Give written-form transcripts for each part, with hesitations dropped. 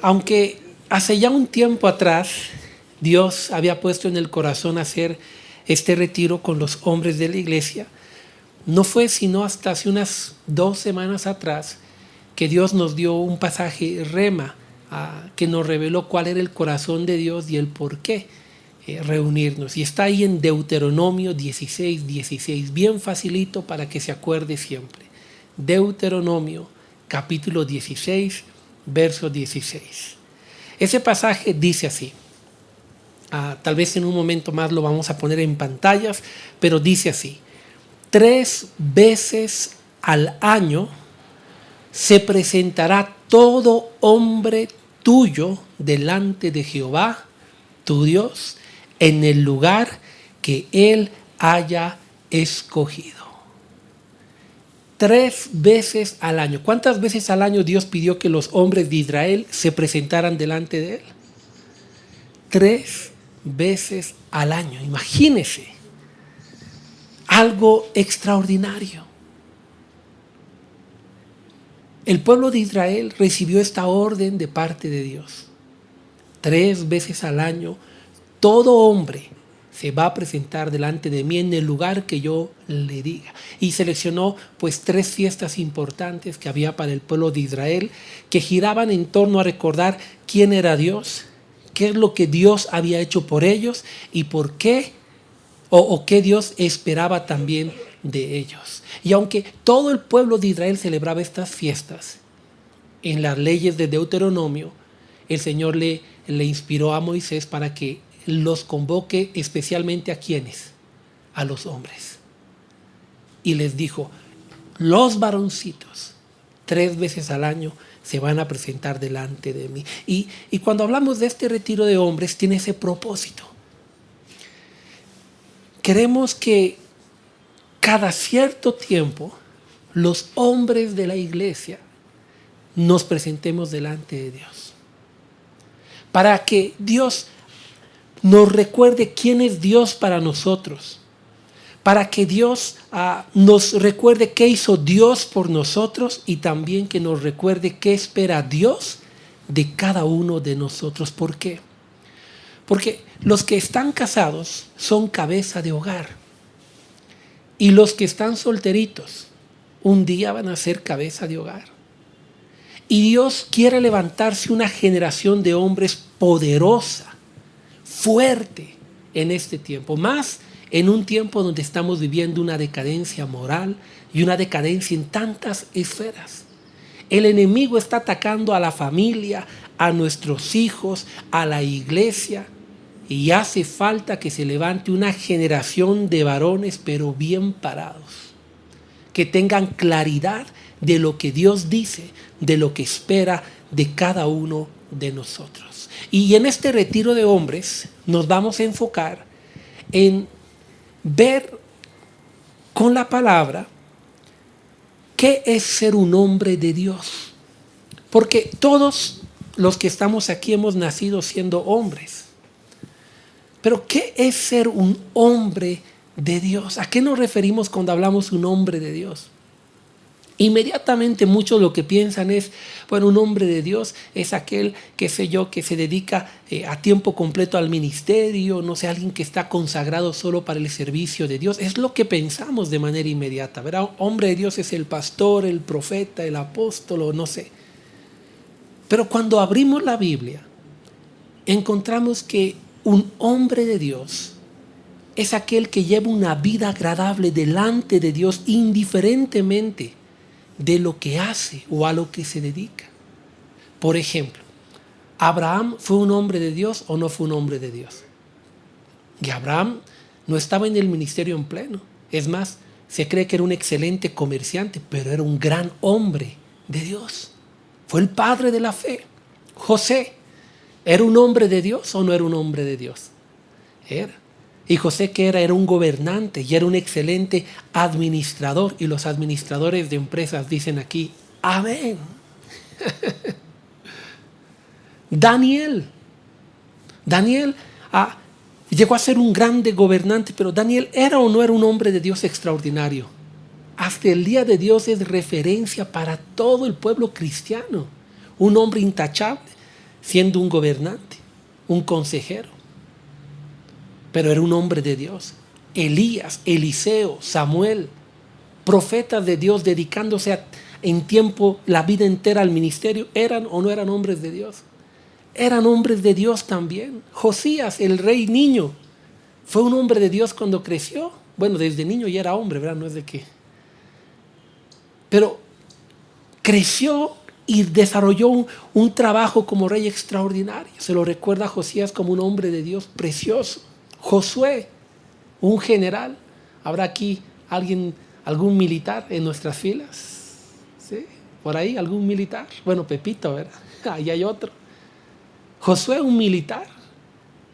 Aunque hace ya un tiempo atrás Dios había puesto en el corazón hacer este retiro con los hombres de la iglesia, no fue sino hasta hace unas 2 semanas atrás que Dios nos dio un pasaje rema que nos reveló cuál era el corazón de Dios y el por qué reunirnos. Y está ahí en Deuteronomio 16:16, bien facilito para que se acuerde siempre. Deuteronomio capítulo 16, verso 16. Ese pasaje dice así. Tal vez en un momento más lo vamos a poner en pantallas, pero dice así: 3 veces al año se presentará todo hombre tuyo delante de Jehová, tu Dios, en el lugar que Él haya escogido. 3 veces al año. ¿Cuántas veces al año Dios pidió que los hombres de Israel se presentaran delante de Él? 3 veces al año. Imagínese. Algo extraordinario. El pueblo de Israel recibió esta orden de parte de Dios. 3 veces al año, todo hombre se va a presentar delante de mí en el lugar que yo le diga. Y seleccionó pues 3 fiestas importantes que había para el pueblo de Israel, que giraban en torno a recordar quién era Dios, qué es lo que Dios había hecho por ellos y por qué o qué Dios esperaba también de ellos. Y aunque todo el pueblo de Israel celebraba estas fiestas, en las leyes de Deuteronomio, el Señor le inspiró a Moisés para que los convoque especialmente a ¿quiénes? A los hombres. Y les dijo: los varoncitos 3 veces al año se van a presentar delante de mí. Y cuando hablamos de este retiro de hombres, tiene ese propósito. Queremos que cada cierto tiempo los hombres de la iglesia nos presentemos delante de Dios, para que Dios nos recuerde quién es Dios para nosotros, para que Dios nos recuerde qué hizo Dios por nosotros y también que nos recuerde qué espera Dios de cada uno de nosotros. ¿Por qué? Porque los que están casados son cabeza de hogar y los que están solteritos un día van a ser cabeza de hogar. Y Dios quiere levantarse una generación de hombres poderosa, fuerte en este tiempo, más en un tiempo donde estamos viviendo una decadencia moral y una decadencia en tantas esferas. El enemigo está atacando a la familia, a nuestros hijos, a la iglesia, y hace falta que se levante una generación de varones pero bien parados, que tengan claridad de lo que Dios dice, de lo que espera de cada uno de nosotros. Y en este retiro de hombres nos vamos a enfocar en ver con la palabra qué es ser un hombre de Dios. Porque todos los que estamos aquí hemos nacido siendo hombres. Pero ¿qué es ser un hombre de Dios? ¿A qué nos referimos cuando hablamos un hombre de Dios? Inmediatamente muchos lo que piensan es, bueno, un hombre de Dios es aquel, qué sé yo, que se dedica a tiempo completo al ministerio, no sé, alguien que está consagrado solo para el servicio de Dios. Es lo que pensamos de manera inmediata, ¿verdad? Hombre de Dios es el pastor, el profeta, el apóstol, no sé. Pero cuando abrimos la Biblia, encontramos que un hombre de Dios es aquel que lleva una vida agradable delante de Dios indiferentemente de lo que hace o a lo que se dedica. Por ejemplo, ¿Abraham fue un hombre de Dios o no fue un hombre de Dios? Y Abraham no estaba en el ministerio en pleno. Es más, se cree que era un excelente comerciante, pero era un gran hombre de Dios. Fue el padre de la fe. José, ¿era un hombre de Dios o no era un hombre de Dios? Era. Y José, ¿qué era? Era un gobernante y era un excelente administrador. Y los administradores de empresas dicen aquí, amén. Daniel llegó a ser un grande gobernante, pero Daniel ¿era o no era un hombre de Dios extraordinario? Hasta el día de Dios es referencia para todo el pueblo cristiano. Un hombre intachable. siendo un gobernante, un consejero, pero era un hombre de Dios. Elías, Eliseo, Samuel, profetas de Dios dedicándose en tiempo, la vida entera al ministerio, ¿eran o no eran hombres de Dios? Eran hombres de Dios también. Josías, el rey niño, fue un hombre de Dios cuando creció. Bueno, desde niño ya era hombre, ¿verdad? No es de qué. Pero creció y desarrolló un trabajo como rey extraordinario. Se lo recuerda a Josías como un hombre de Dios precioso. Josué, un general. ¿Habrá aquí algún militar en nuestras filas? ¿Sí? ¿Por ahí algún militar? Bueno, Pepito, ¿verdad? Ahí hay otro. Josué, un militar.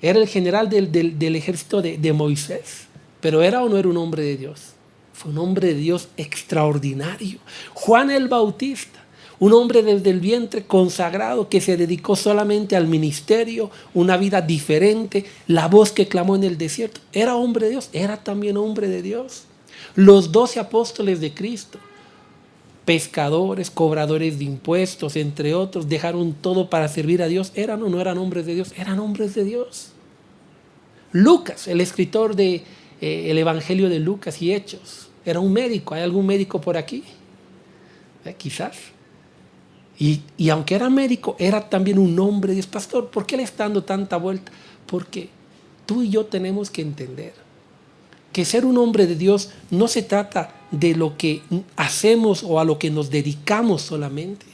Era el general del ejército de Moisés. Pero ¿era o no era un hombre de Dios? Fue un hombre de Dios extraordinario. Juan el Bautista, un hombre desde el vientre consagrado que se dedicó solamente al ministerio, una vida diferente, la voz que clamó en el desierto. ¿Era hombre de Dios? Era también hombre de Dios. Los 12 apóstoles de Cristo, pescadores, cobradores de impuestos, entre otros, dejaron todo para servir a Dios. ¿Eran o no eran hombres de Dios? Eran hombres de Dios. Lucas, el escritor de el Evangelio de Lucas y Hechos, era un médico. ¿Hay algún médico por aquí? Quizás. Y aunque era médico, era también un hombre de Dios. Pastor, ¿por qué le está dando tanta vuelta? Porque tú y yo tenemos que entender que ser un hombre de Dios no se trata de lo que hacemos o a lo que nos dedicamos solamente.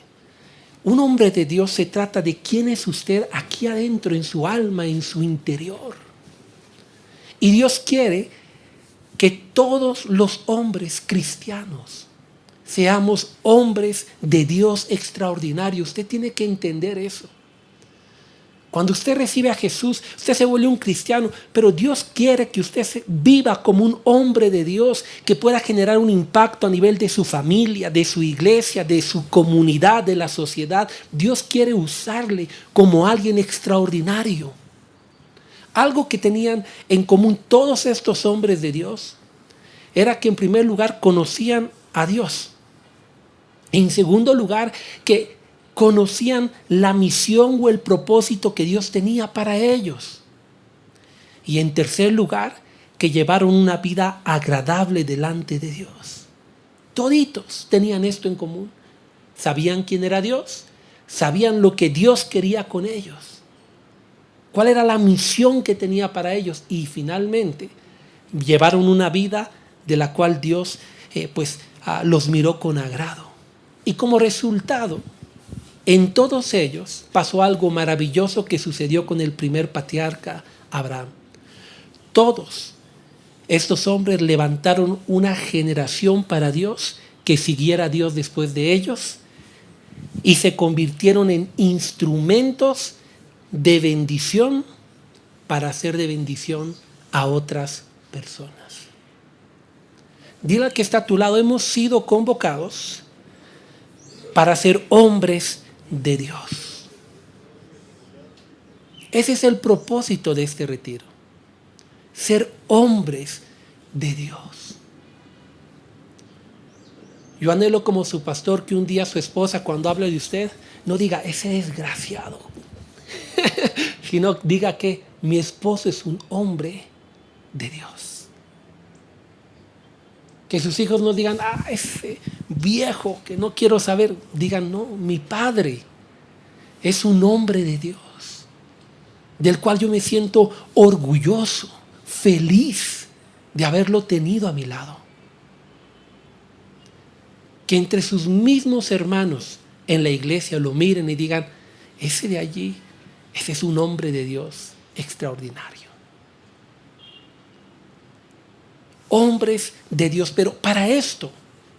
Un hombre de Dios se trata de quién es usted aquí adentro, en su alma, en su interior. Y Dios quiere que todos los hombres cristianos seamos hombres de Dios extraordinarios. Usted tiene que entender eso. Cuando usted recibe a Jesús, usted se vuelve un cristiano, pero Dios quiere que usted viva como un hombre de Dios, que pueda generar un impacto a nivel de su familia, de su iglesia, de su comunidad, de la sociedad. Dios quiere usarle como alguien extraordinario. Algo que tenían en común todos estos hombres de Dios era que en primer lugar conocían a Dios. En segundo lugar, que conocían la misión o el propósito que Dios tenía para ellos. Y en tercer lugar, que llevaron una vida agradable delante de Dios. Toditos tenían esto en común. Sabían quién era Dios, sabían lo que Dios quería con ellos, cuál era la misión que tenía para ellos, y finalmente llevaron una vida de la cual Dios los miró con agrado. Y como resultado, en todos ellos pasó algo maravilloso que sucedió con el primer patriarca Abraham. Todos estos hombres levantaron una generación para Dios que siguiera a Dios después de ellos y se convirtieron en instrumentos de bendición para hacer de bendición a otras personas. Dile al que está a tu lado, hemos sido convocados para ser hombres de Dios. Ese es el propósito de este retiro. Ser hombres de Dios. Yo anhelo como su pastor que un día su esposa, cuando hable de usted, no diga, ese desgraciado, sino diga que mi esposo es un hombre de Dios. Que sus hijos no digan, ese viejo que no quiero saber. Digan, no, mi padre es un hombre de Dios, del cual yo me siento orgulloso, feliz de haberlo tenido a mi lado. Que entre sus mismos hermanos en la iglesia lo miren y digan, ese de allí, ese es un hombre de Dios extraordinario. Hombres de Dios, pero para esto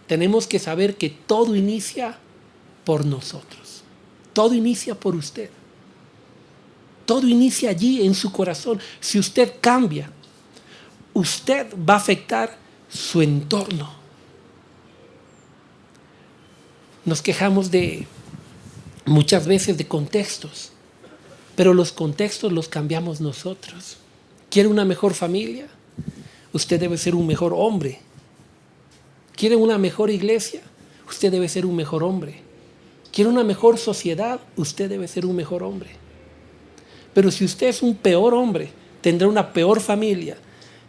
tenemos que saber que todo inicia por nosotros. Todo inicia por usted. Todo inicia allí en su corazón. Si usted cambia, usted va a afectar su entorno. Nos quejamos muchas veces de contextos, pero los contextos los cambiamos nosotros. ¿Quiere una mejor familia? Usted debe ser un mejor hombre. ¿Quiere una mejor iglesia? Usted debe ser un mejor hombre. ¿Quiere una mejor sociedad? Usted debe ser un mejor hombre. Pero si usted es un peor hombre, tendrá una peor familia,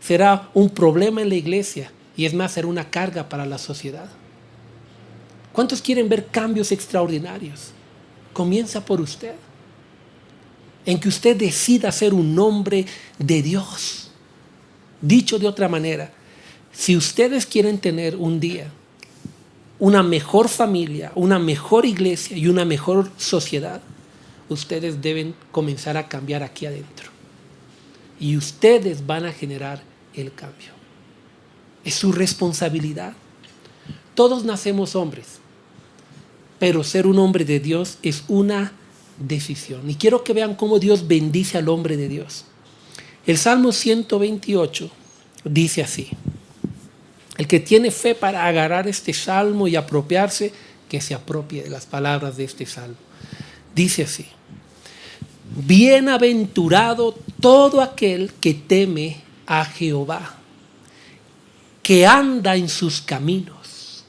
será un problema en la iglesia y es más, será una carga para la sociedad. ¿Cuántos quieren ver cambios extraordinarios? Comienza por usted, en que usted decida ser un hombre de Dios. Dicho de otra manera, si ustedes quieren tener un día una mejor familia, una mejor iglesia y una mejor sociedad, ustedes deben comenzar a cambiar aquí adentro. Y ustedes van a generar el cambio. Es su responsabilidad. Todos nacemos hombres, pero ser un hombre de Dios es una decisión. Y quiero que vean cómo Dios bendice al hombre de Dios. El Salmo 128 dice así. El que tiene fe para agarrar este salmo y apropiarse, que se apropie de las palabras de este salmo. Dice así: bienaventurado todo aquel que teme a Jehová, que anda en sus caminos.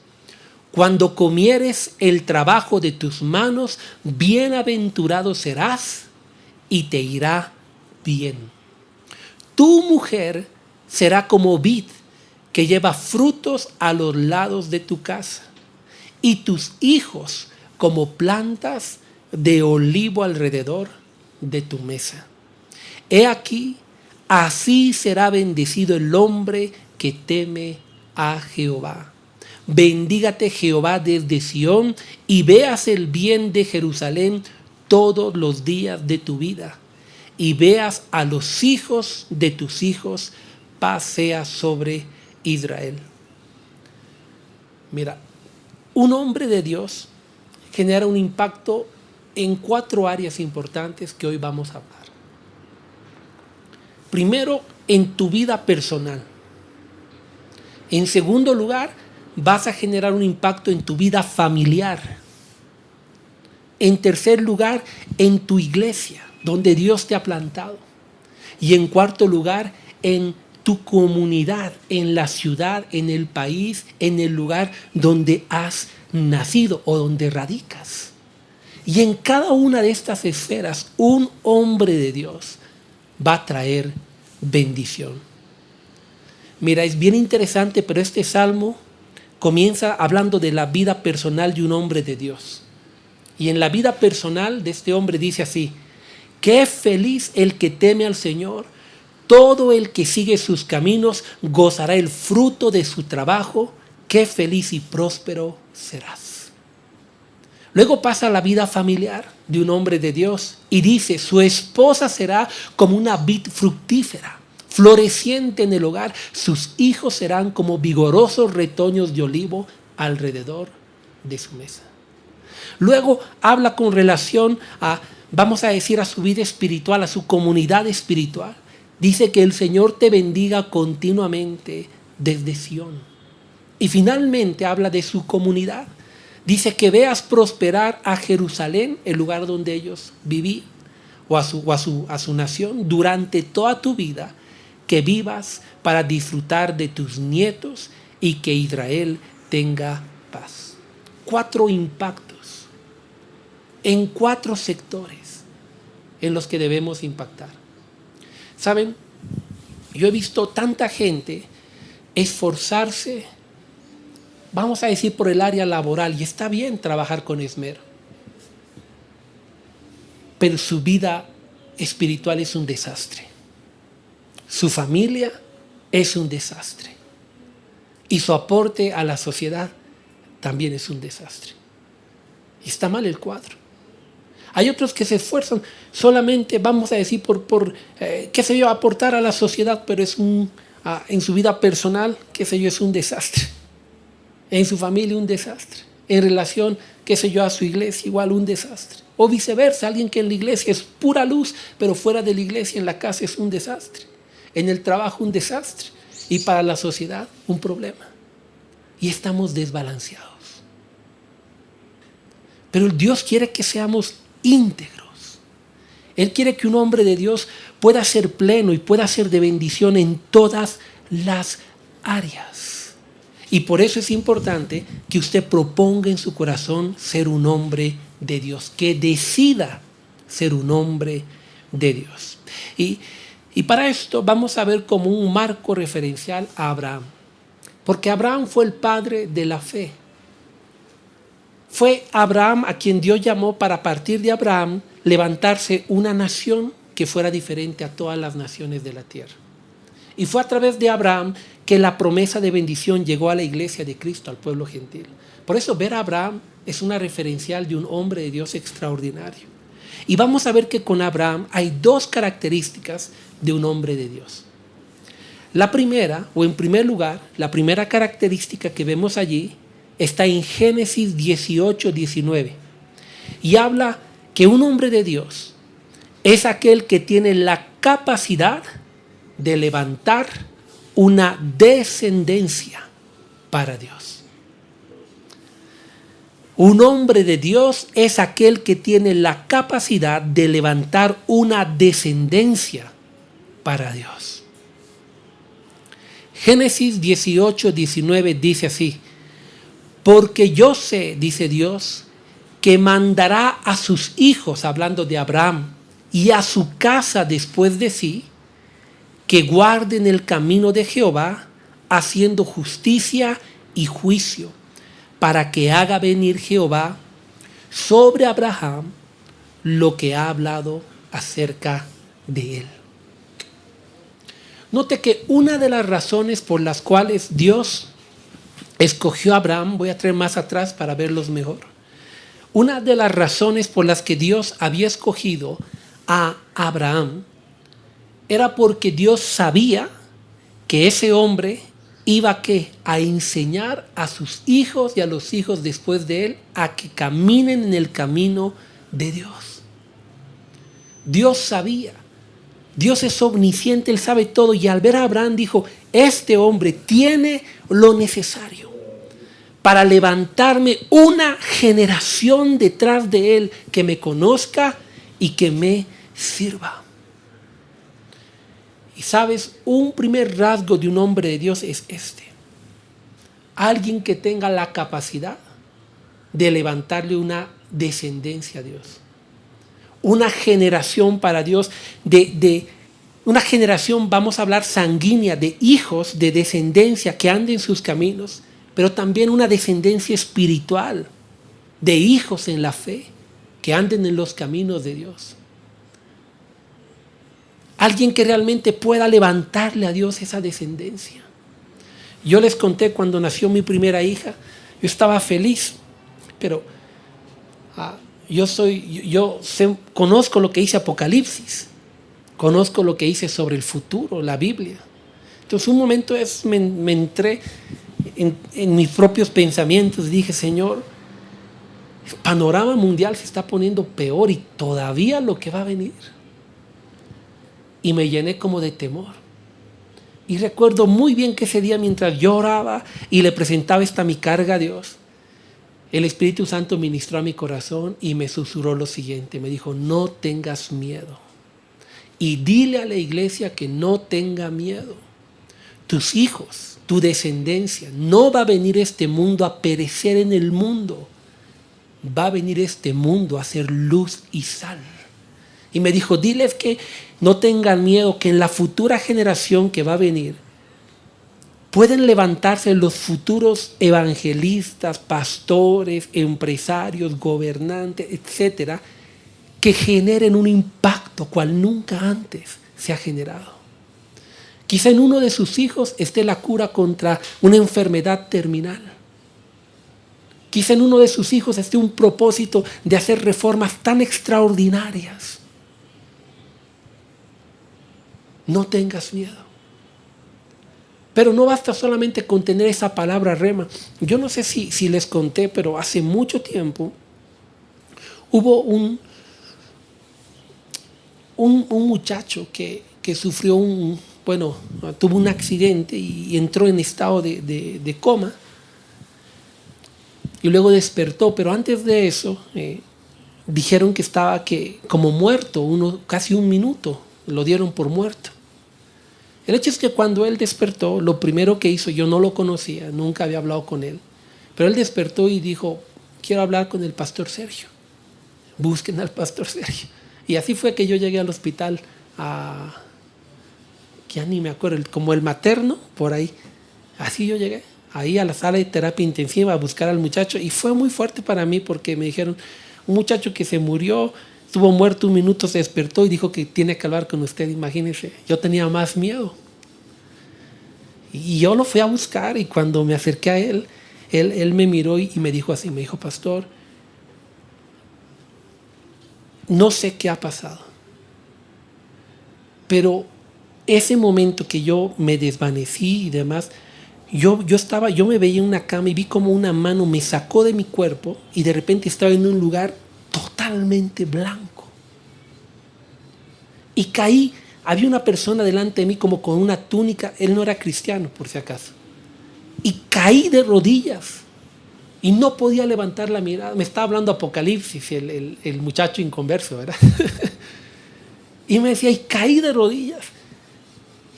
Cuando comieres el trabajo de tus manos, bienaventurado serás y te irá bien. Tu mujer será como vid que lleva frutos a los lados de tu casa, y tus hijos como plantas de olivo alrededor de tu mesa. He aquí, así será bendecido el hombre que teme a Jehová. Bendígate Jehová desde Sión, y veas el bien de Jerusalén todos los días de tu vida, y veas a los hijos de tus hijos, paz sea sobre Israel. Mira, un hombre de Dios genera un impacto en 4 áreas importantes que hoy vamos a hablar. Primero, en tu vida personal. En segundo lugar, vas a generar un impacto en tu vida familiar. En tercer lugar, en tu iglesia, donde Dios te ha plantado. Y en cuarto lugar, en tu comunidad, en la ciudad, en el país, en el lugar donde has nacido o donde radicas. Y en cada una de estas esferas, un hombre de Dios va a traer bendición. Mira, es bien interesante, pero este salmo comienza hablando de la vida personal de un hombre de Dios. Y en la vida personal de este hombre dice así: qué feliz el que teme al Señor. Todo el que sigue sus caminos gozará el fruto de su trabajo. Qué feliz y próspero serás. Luego pasa a la vida familiar de un hombre de Dios y dice: su esposa será como una vid fructífera, floreciente en el hogar. Sus hijos serán como vigorosos retoños de olivo alrededor de su mesa. Luego habla con relación a, vamos a decir, a su vida espiritual, a su comunidad espiritual. Dice que el Señor te bendiga continuamente desde Sión. Y finalmente habla de su comunidad. Dice que veas prosperar a Jerusalén, el lugar donde ellos vivían, o a su nación, durante toda tu vida, que vivas para disfrutar de tus nietos y que Israel tenga paz. 4 impactos en 4 sectores en los que debemos impactar. ¿Saben? Yo he visto tanta gente esforzarse, vamos a decir, por el área laboral, y está bien trabajar con esmero, pero su vida espiritual es un desastre. Su familia es un desastre. Y su aporte a la sociedad también es un desastre. Y está mal el cuadro. Hay otros que se esfuerzan solamente, vamos a decir, por qué sé yo, aportar a la sociedad, pero en su vida personal, qué sé yo, es un desastre. En su familia un desastre. En relación, qué sé yo, a su iglesia, igual un desastre. O viceversa, alguien que en la iglesia es pura luz, pero fuera de la iglesia, en la casa, es un desastre. En el trabajo un desastre. Y para la sociedad un problema. Y estamos desbalanceados. Pero Dios quiere que seamos íntegros. Él quiere que un hombre de Dios pueda ser pleno y pueda ser de bendición en todas las áreas. Y por eso es importante que usted proponga en su corazón ser un hombre de Dios, que decida ser un hombre de Dios. Y para esto vamos a ver como un marco referencial a Abraham. Porque Abraham fue el padre de la fe. Fue Abraham a quien Dios llamó para, a partir de Abraham, levantarse una nación que fuera diferente a todas las naciones de la tierra. Y fue a través de Abraham que la promesa de bendición llegó a la iglesia de Cristo, al pueblo gentil. Por eso ver a Abraham es una referencial de un hombre de Dios extraordinario. Y vamos a ver que con Abraham hay dos características de un hombre de Dios. La primera, o en primer lugar, la primera característica que vemos allí está en Génesis 18, 19. Y habla que un hombre de Dios es aquel que tiene la capacidad de levantar una descendencia para Dios. Un hombre de Dios es aquel que tiene la capacidad de levantar una descendencia para Dios. Génesis 18, 19 dice así: porque yo sé, dice Dios, que mandará a sus hijos, hablando de Abraham, y a su casa después de sí, que guarden el camino de Jehová, haciendo justicia y juicio, para que haga venir Jehová sobre Abraham lo que ha hablado acerca de él. Note que una de las razones por las cuales Dios escogió a Abraham, voy a traer más atrás para verlos mejor. Una de las razones por las que Dios había escogido a Abraham era porque Dios sabía que ese hombre iba a enseñar a sus hijos y a los hijos después de él a que caminen en el camino de Dios. Dios sabía. Dios es omnisciente, Él sabe todo. Y al ver a Abraham dijo, este hombre tiene lo necesario para levantarme una generación detrás de él que me conozca y que me sirva. Y sabes, un primer rasgo de un hombre de Dios es este. Alguien que tenga la capacidad de levantarle una descendencia a Dios. Una generación para Dios, de una generación, vamos a hablar sanguínea, de hijos, de descendencia que anden en sus caminos, pero también una descendencia espiritual, de hijos en la fe, que anden en los caminos de Dios. Alguien que realmente pueda levantarle a Dios esa descendencia. Yo les conté cuando nació mi primera hija, yo estaba feliz, pero conozco lo que dice Apocalipsis, conozco lo que dice sobre el futuro, la Biblia. Entonces un momento me entré en mis propios pensamientos y dije, Señor, el panorama mundial se está poniendo peor y todavía lo que va a venir. Y me llené como de temor. Y recuerdo muy bien que ese día, mientras yo oraba y le presentaba esta mi carga a Dios, el Espíritu Santo ministró a mi corazón y me susurró lo siguiente. Me dijo, no tengas miedo. Y dile a la iglesia que no tenga miedo. Tus hijos, tu descendencia, no va a venir este mundo a perecer en el mundo. Va a venir este mundo a ser luz y sal. Y me dijo, diles que no tengan miedo, que en la futura generación que va a venir pueden levantarse los futuros evangelistas, pastores, empresarios, gobernantes, etcétera, que generen un impacto cual nunca antes se ha generado. Quizá en uno de sus hijos esté la cura contra una enfermedad terminal. Quizá en uno de sus hijos esté un propósito de hacer reformas tan extraordinarias. No tengas miedo. Pero no basta solamente con tener esa palabra rema. Yo no sé si les conté, pero hace mucho tiempo hubo un muchacho que sufrió tuvo un accidente y entró en estado de coma. Y luego despertó, pero antes de eso dijeron que estaba como muerto, casi un minuto, lo dieron por muerto. El hecho es que cuando él despertó, lo primero que hizo, yo no lo conocía, nunca había hablado con él, pero él despertó y dijo, quiero hablar con el pastor Sergio. Busquen al pastor Sergio. Y así fue que yo llegué al hospital, ya ni me acuerdo, como el materno, por ahí. Así yo llegué, ahí a la sala de terapia intensiva a buscar al muchacho. Y fue muy fuerte para mí porque me dijeron, un muchacho que se murió, estuvo muerto 1 minuto, se despertó y dijo que tiene que hablar con usted. Imagínense, yo tenía más miedo. Y yo lo fui a buscar y cuando me acerqué a él, él me miró y me dijo así, me dijo, pastor, no sé qué ha pasado, pero ese momento que yo me desvanecí y demás, yo me veía en una cama y vi como una mano me sacó de mi cuerpo y de repente estaba en un lugar totalmente blanco. Y caí, había una persona delante de mí como con una túnica, él no era cristiano por si acaso. Y caí de rodillas y no podía levantar la mirada. Me estaba hablando Apocalipsis, el muchacho inconverso, ¿verdad? Y me decía, y caí de rodillas.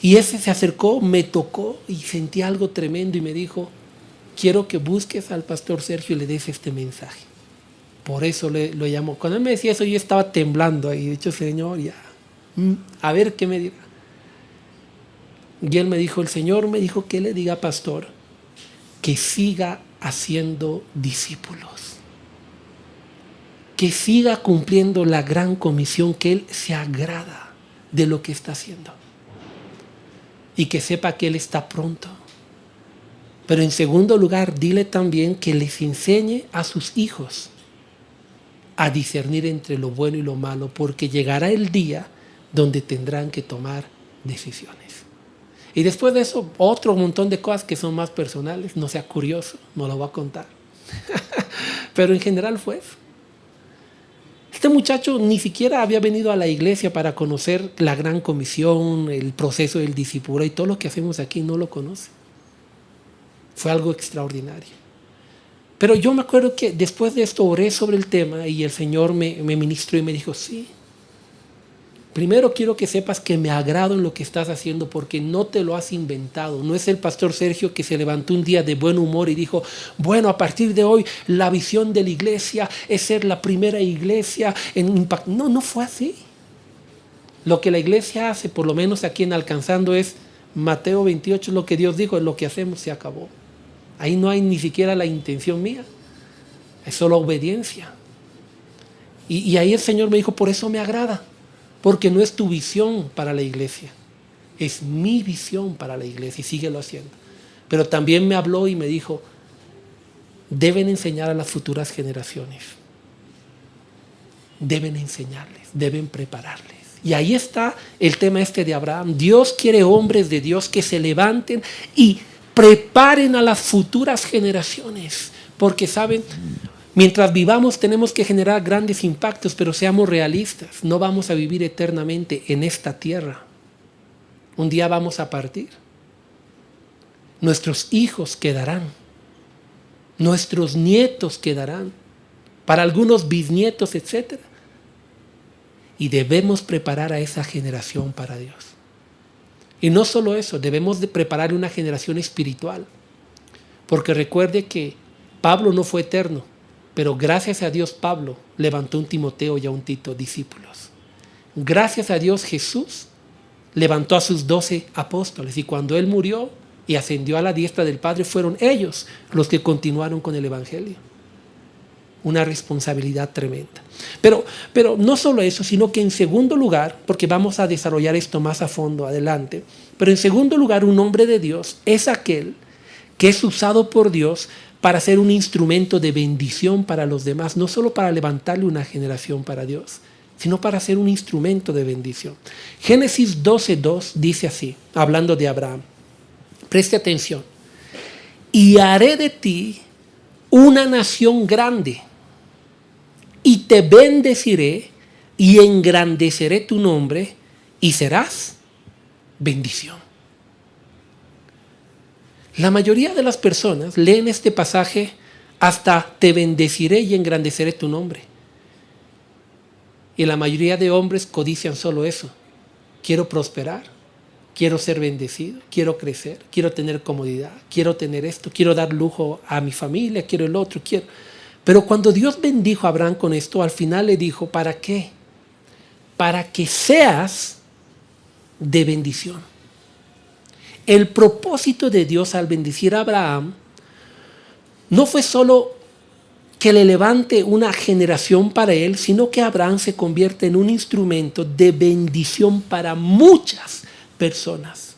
Y ese se acercó, me tocó y sentí algo tremendo y me dijo, quiero que busques al pastor Sergio y le des este mensaje. Por eso lo llamó. Cuando él me decía eso, yo estaba temblando ahí. De hecho, Señor, ya, a ver qué me dirá. Y él me dijo, el Señor me dijo que le diga, pastor, que siga haciendo discípulos. Que siga cumpliendo la gran comisión, que Él se agrada de lo que está haciendo. Y que sepa que Él está pronto. Pero en segundo lugar, dile también que les enseñe a sus hijos a discernir entre lo bueno y lo malo, porque llegará el día donde tendrán que tomar decisiones. Y después de eso, otro montón de cosas que son más personales. No sea curioso, no lo voy a contar. Pero en general fue eso. Este muchacho ni siquiera había venido a la iglesia para conocer la gran comisión, el proceso del discipulado y todo lo que hacemos aquí, no lo conoce. Fue algo extraordinario. Pero yo me acuerdo que después de esto oré sobre el tema y el Señor me ministró y me dijo, sí, primero quiero que sepas que me agrado en lo que estás haciendo porque no te lo has inventado. No es el pastor Sergio que se levantó un día de buen humor y dijo, bueno, a partir de hoy la visión de la iglesia es ser la primera iglesia en impacto. No, no fue así. Lo que la iglesia hace, por lo menos aquí en Alcanzando, es Mateo 28, lo que Dios dijo, es lo que hacemos, se acabó. Ahí no hay ni siquiera la intención mía, es solo obediencia. Y ahí el Señor me dijo, por eso me agrada. Porque no es tu visión para la iglesia, es mi visión para la iglesia y síguelo haciendo. Pero también me habló y me dijo, deben enseñar a las futuras generaciones. Deben enseñarles, deben prepararles. Y ahí está el tema este de Abraham. Dios quiere hombres de Dios que se levanten y preparen a las futuras generaciones. Porque saben, mientras vivamos tenemos que generar grandes impactos, pero seamos realistas. No vamos a vivir eternamente en esta tierra. Un día vamos a partir. Nuestros hijos quedarán. Nuestros nietos quedarán. Para algunos bisnietos, etc. Y debemos preparar a esa generación para Dios. Y no solo eso, debemos de preparar una generación espiritual. Porque recuerde que Pablo no fue eterno. Pero gracias a Dios Pablo levantó un Timoteo y a un Tito, discípulos. Gracias a Dios Jesús levantó a sus 12 apóstoles y cuando Él murió y ascendió a la diestra del Padre fueron ellos los que continuaron con el Evangelio. Una responsabilidad tremenda. Pero no solo eso, sino que en segundo lugar, porque vamos a desarrollar esto más a fondo adelante, pero en segundo lugar un hombre de Dios es aquel que es usado por Dios para ser un instrumento de bendición para los demás, no solo para levantarle una generación para Dios, sino para ser un instrumento de bendición. Génesis 12:2 dice así, hablando de Abraham. Preste atención. Y haré de ti una nación grande, y te bendeciré, y engrandeceré tu nombre, y serás bendición. La mayoría de las personas leen este pasaje hasta te bendeciré y engrandeceré tu nombre. Y la mayoría de hombres codician solo eso. Quiero prosperar, quiero ser bendecido, quiero crecer, quiero tener comodidad, quiero tener esto, quiero dar lujo a mi familia, quiero el otro, quiero. Pero cuando Dios bendijo a Abraham con esto, al final le dijo, ¿para qué? para que seas de bendición. El propósito de Dios al bendecir a Abraham no fue solo que le levante una generación para él, sino que Abraham se convierte en un instrumento de bendición para muchas personas.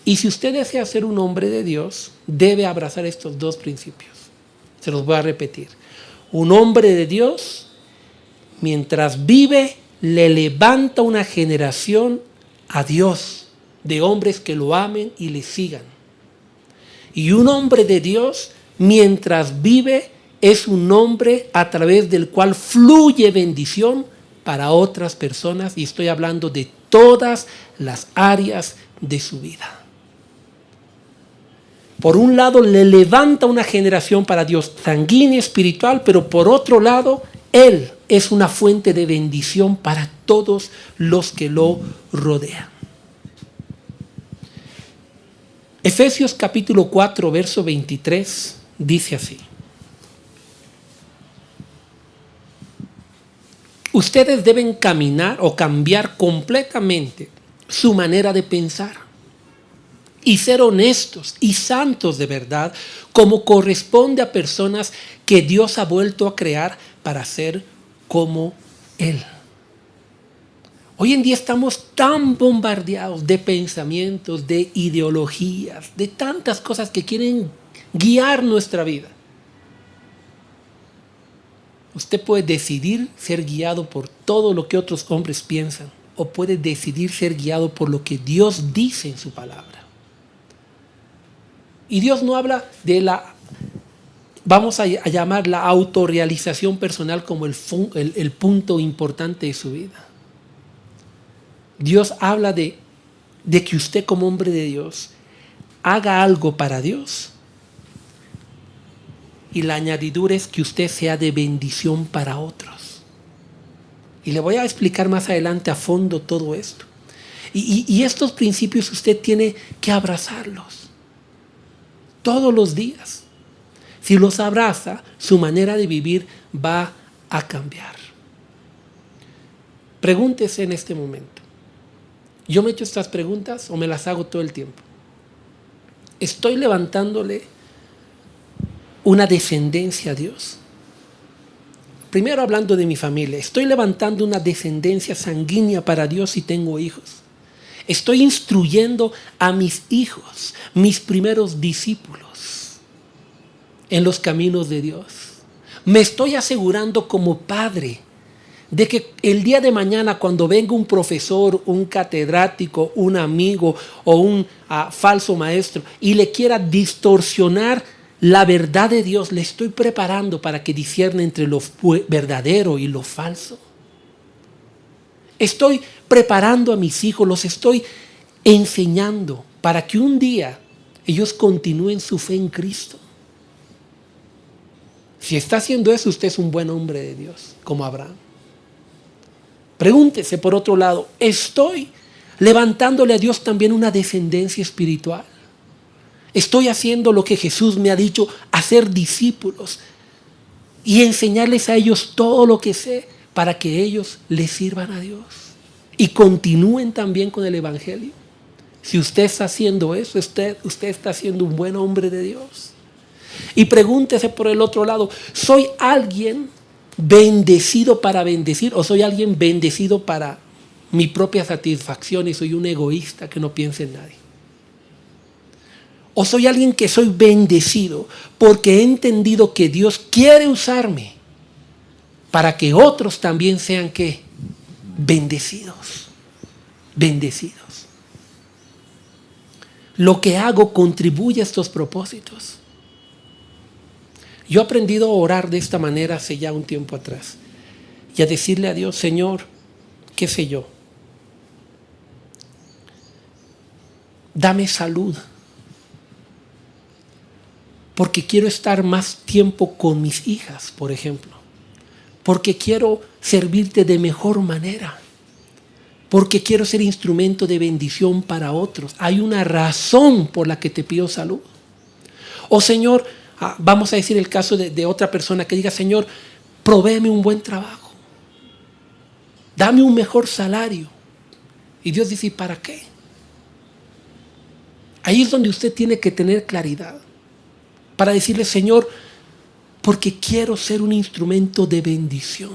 Y si usted desea ser un hombre de Dios, debe abrazar estos dos principios. Se los voy a repetir. Un hombre de Dios, mientras vive, le levanta una generación a Dios, de hombres que lo amen y le sigan. Y un hombre de Dios, mientras vive, es un hombre a través del cual fluye bendición para otras personas, y estoy hablando de todas las áreas de su vida. Por un lado, le levanta una generación para Dios sanguínea, espiritual, pero por otro lado, él es una fuente de bendición para todos los que lo rodean. Efesios capítulo 4, verso 23, dice así. Ustedes deben caminar o cambiar completamente su manera de pensar y ser honestos y santos de verdad, como corresponde a personas que Dios ha vuelto a crear para ser como Él. Hoy en día estamos tan bombardeados de pensamientos, de ideologías, de tantas cosas que quieren guiar nuestra vida. Usted puede decidir ser guiado por todo lo que otros hombres piensan, o puede decidir ser guiado por lo que Dios dice en su palabra. Y Dios no habla de vamos a llamar la autorrealización personal como el punto importante de su vida. Dios habla de que usted como hombre de Dios haga algo para Dios. Y la añadidura es que usted sea de bendición para otros. Y le voy a explicar más adelante a fondo todo esto. Y estos principios usted tiene que abrazarlos todos los días. Si los abraza, su manera de vivir va a cambiar. Pregúntese en este momento. ¿Yo me he hecho estas preguntas o me las hago todo el tiempo? ¿Estoy levantándole una descendencia a Dios? Primero hablando de mi familia, ¿estoy levantando una descendencia sanguínea para Dios si tengo hijos? Estoy instruyendo a mis hijos, mis primeros discípulos, en los caminos de Dios. Me estoy asegurando como padre de que el día de mañana, cuando venga un profesor, un catedrático, un amigo o un falso maestro y le quiera distorsionar la verdad de Dios, le estoy preparando para que discierne entre lo verdadero y lo falso. Estoy preparando a mis hijos, los estoy enseñando para que un día ellos continúen su fe en Cristo. Si está haciendo eso, usted es un buen hombre de Dios, como Abraham. Pregúntese por otro lado, ¿estoy levantándole a Dios también una descendencia espiritual? ¿Estoy haciendo lo que Jesús me ha dicho, hacer discípulos y enseñarles a ellos todo lo que sé para que ellos le sirvan a Dios y continúen también con el Evangelio? Si usted está haciendo eso, usted está siendo un buen hombre de Dios. Y pregúntese por el otro lado, ¿soy alguien bendecido para bendecir o soy alguien bendecido para mi propia satisfacción y soy un egoísta que no piensa en nadie? ¿O soy alguien que soy bendecido porque he entendido que Dios quiere usarme para que otros también sean ¿qué? Bendecidos? Bendecidos. Lo que hago contribuye a estos propósitos. Yo he aprendido a orar de esta manera hace ya un tiempo atrás y a decirle a Dios, Señor, qué sé yo, dame salud, porque quiero estar más tiempo con mis hijas, por ejemplo, porque quiero servirte de mejor manera, porque quiero ser instrumento de bendición para otros. Hay una razón por la que te pido salud. O Señor, vamos a decir el caso de otra persona que diga, Señor, provéeme un buen trabajo. Dame un mejor salario. Y Dios dice, ¿y para qué? Ahí es donde usted tiene que tener claridad para decirle, Señor, porque quiero ser un instrumento de bendición.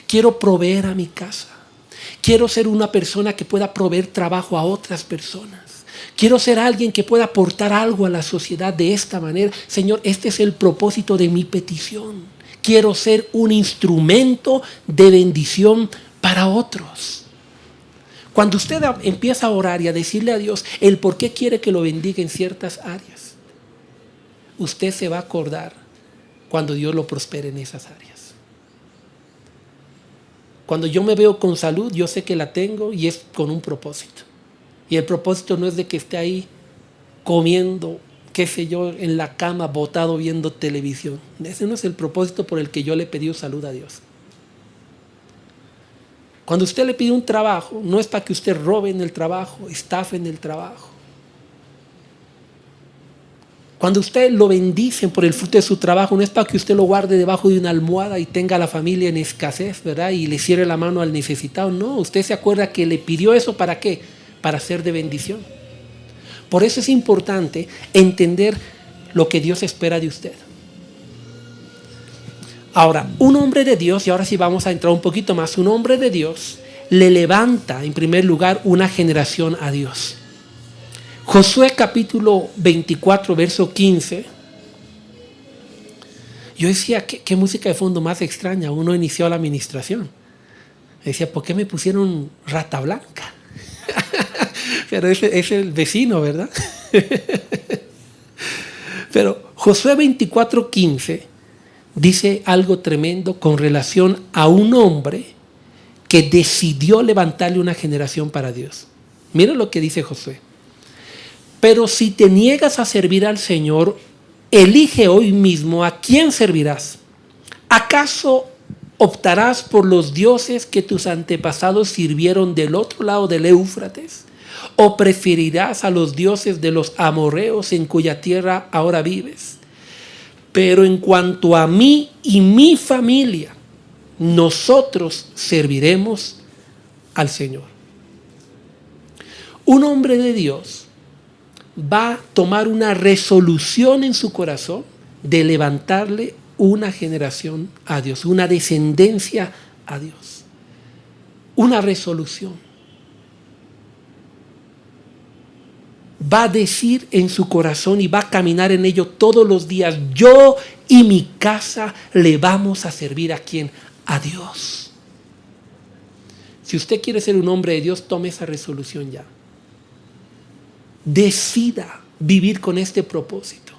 Quiero proveer a mi casa. Quiero ser una persona que pueda proveer trabajo a otras personas. Quiero ser alguien que pueda aportar algo a la sociedad de esta manera. Señor, este es el propósito de mi petición. Quiero ser un instrumento de bendición para otros. Cuando usted empieza a orar y a decirle a Dios el por qué quiere que lo bendiga en ciertas áreas, usted se va a acordar cuando Dios lo prospere en esas áreas. Cuando yo me veo con salud, yo sé que la tengo y es con un propósito. Y el propósito no es de que esté ahí comiendo, qué sé yo, en la cama, botado viendo televisión. Ese no es el propósito por el que yo le pedí salud a Dios. Cuando usted le pide un trabajo, no es para que usted robe en el trabajo, estafe en el trabajo. Cuando usted lo bendicen por el fruto de su trabajo, no es para que usted lo guarde debajo de una almohada y tenga a la familia en escasez, ¿verdad? Y le cierre la mano al necesitado. No, usted se acuerda que le pidió eso ¿para qué? Para ser de bendición. Por eso es importante entender lo que Dios espera de usted. Ahora, un hombre de Dios, y ahora sí vamos a entrar un poquito más, un hombre de Dios le levanta en primer lugar una generación a Dios. Josué capítulo 24, verso 15. Yo decía, ¿qué música de fondo más extraña? Uno inició la administración. Decía, ¿por qué me pusieron Rata Blanca? Pero ese es el vecino, ¿verdad? Pero Josué 24, 15 dice algo tremendo con relación a un hombre que decidió levantarle una generación para Dios. Mira lo que dice Josué. Pero si te niegas a servir al Señor, elige hoy mismo a quién servirás. ¿Acaso optarás por los dioses que tus antepasados sirvieron del otro lado del Éufrates? ¿O preferirás a los dioses de los amorreos en cuya tierra ahora vives? Pero en cuanto a mí y mi familia, nosotros serviremos al Señor. Un hombre de Dios va a tomar una resolución en su corazón de levantarle una generación a Dios, una descendencia a Dios. Una resolución. Va a decir en su corazón y va a caminar en ello todos los días, yo y mi casa le vamos a servir ¿a quién? A Dios. Si usted quiere ser un hombre de Dios, tome esa resolución ya. Decida vivir con este propósito.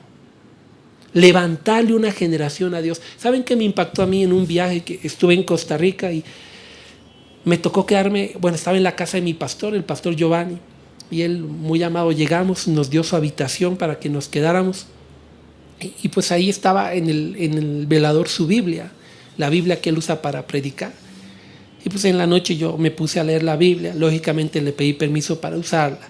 Levantarle una generación a Dios. ¿Saben qué me impactó a mí en un viaje que estuve en Costa Rica y me tocó quedarme, estaba en la casa de mi pastor, el pastor Giovanni, y él, muy amado, llegamos, nos dio su habitación para que nos quedáramos. Y pues ahí estaba en el velador su Biblia, la Biblia que él usa para predicar. Y pues en la noche yo me puse a leer la Biblia, lógicamente le pedí permiso para usarla.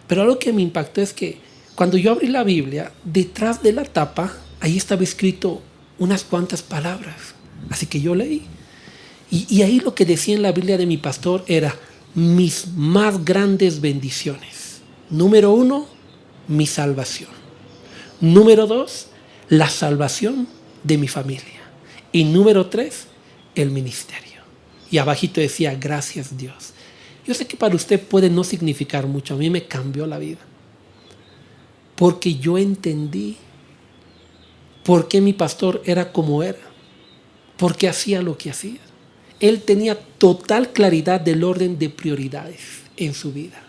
Pero algo que me impactó es que cuando yo abrí la Biblia, detrás de la tapa, ahí estaba escrito unas cuantas palabras. Así que yo leí. Y ahí lo que decía en la Biblia de mi pastor era, mis más grandes bendiciones. Número 1, mi salvación. Número 2, la salvación de mi familia. Y número 3, el ministerio. Y abajito decía, gracias Dios. Yo sé que para usted puede no significar mucho. A mí me cambió la vida. Porque yo entendí por qué mi pastor era como era. Por qué hacía lo que hacía. Él tenía total claridad del orden de prioridades en su vida.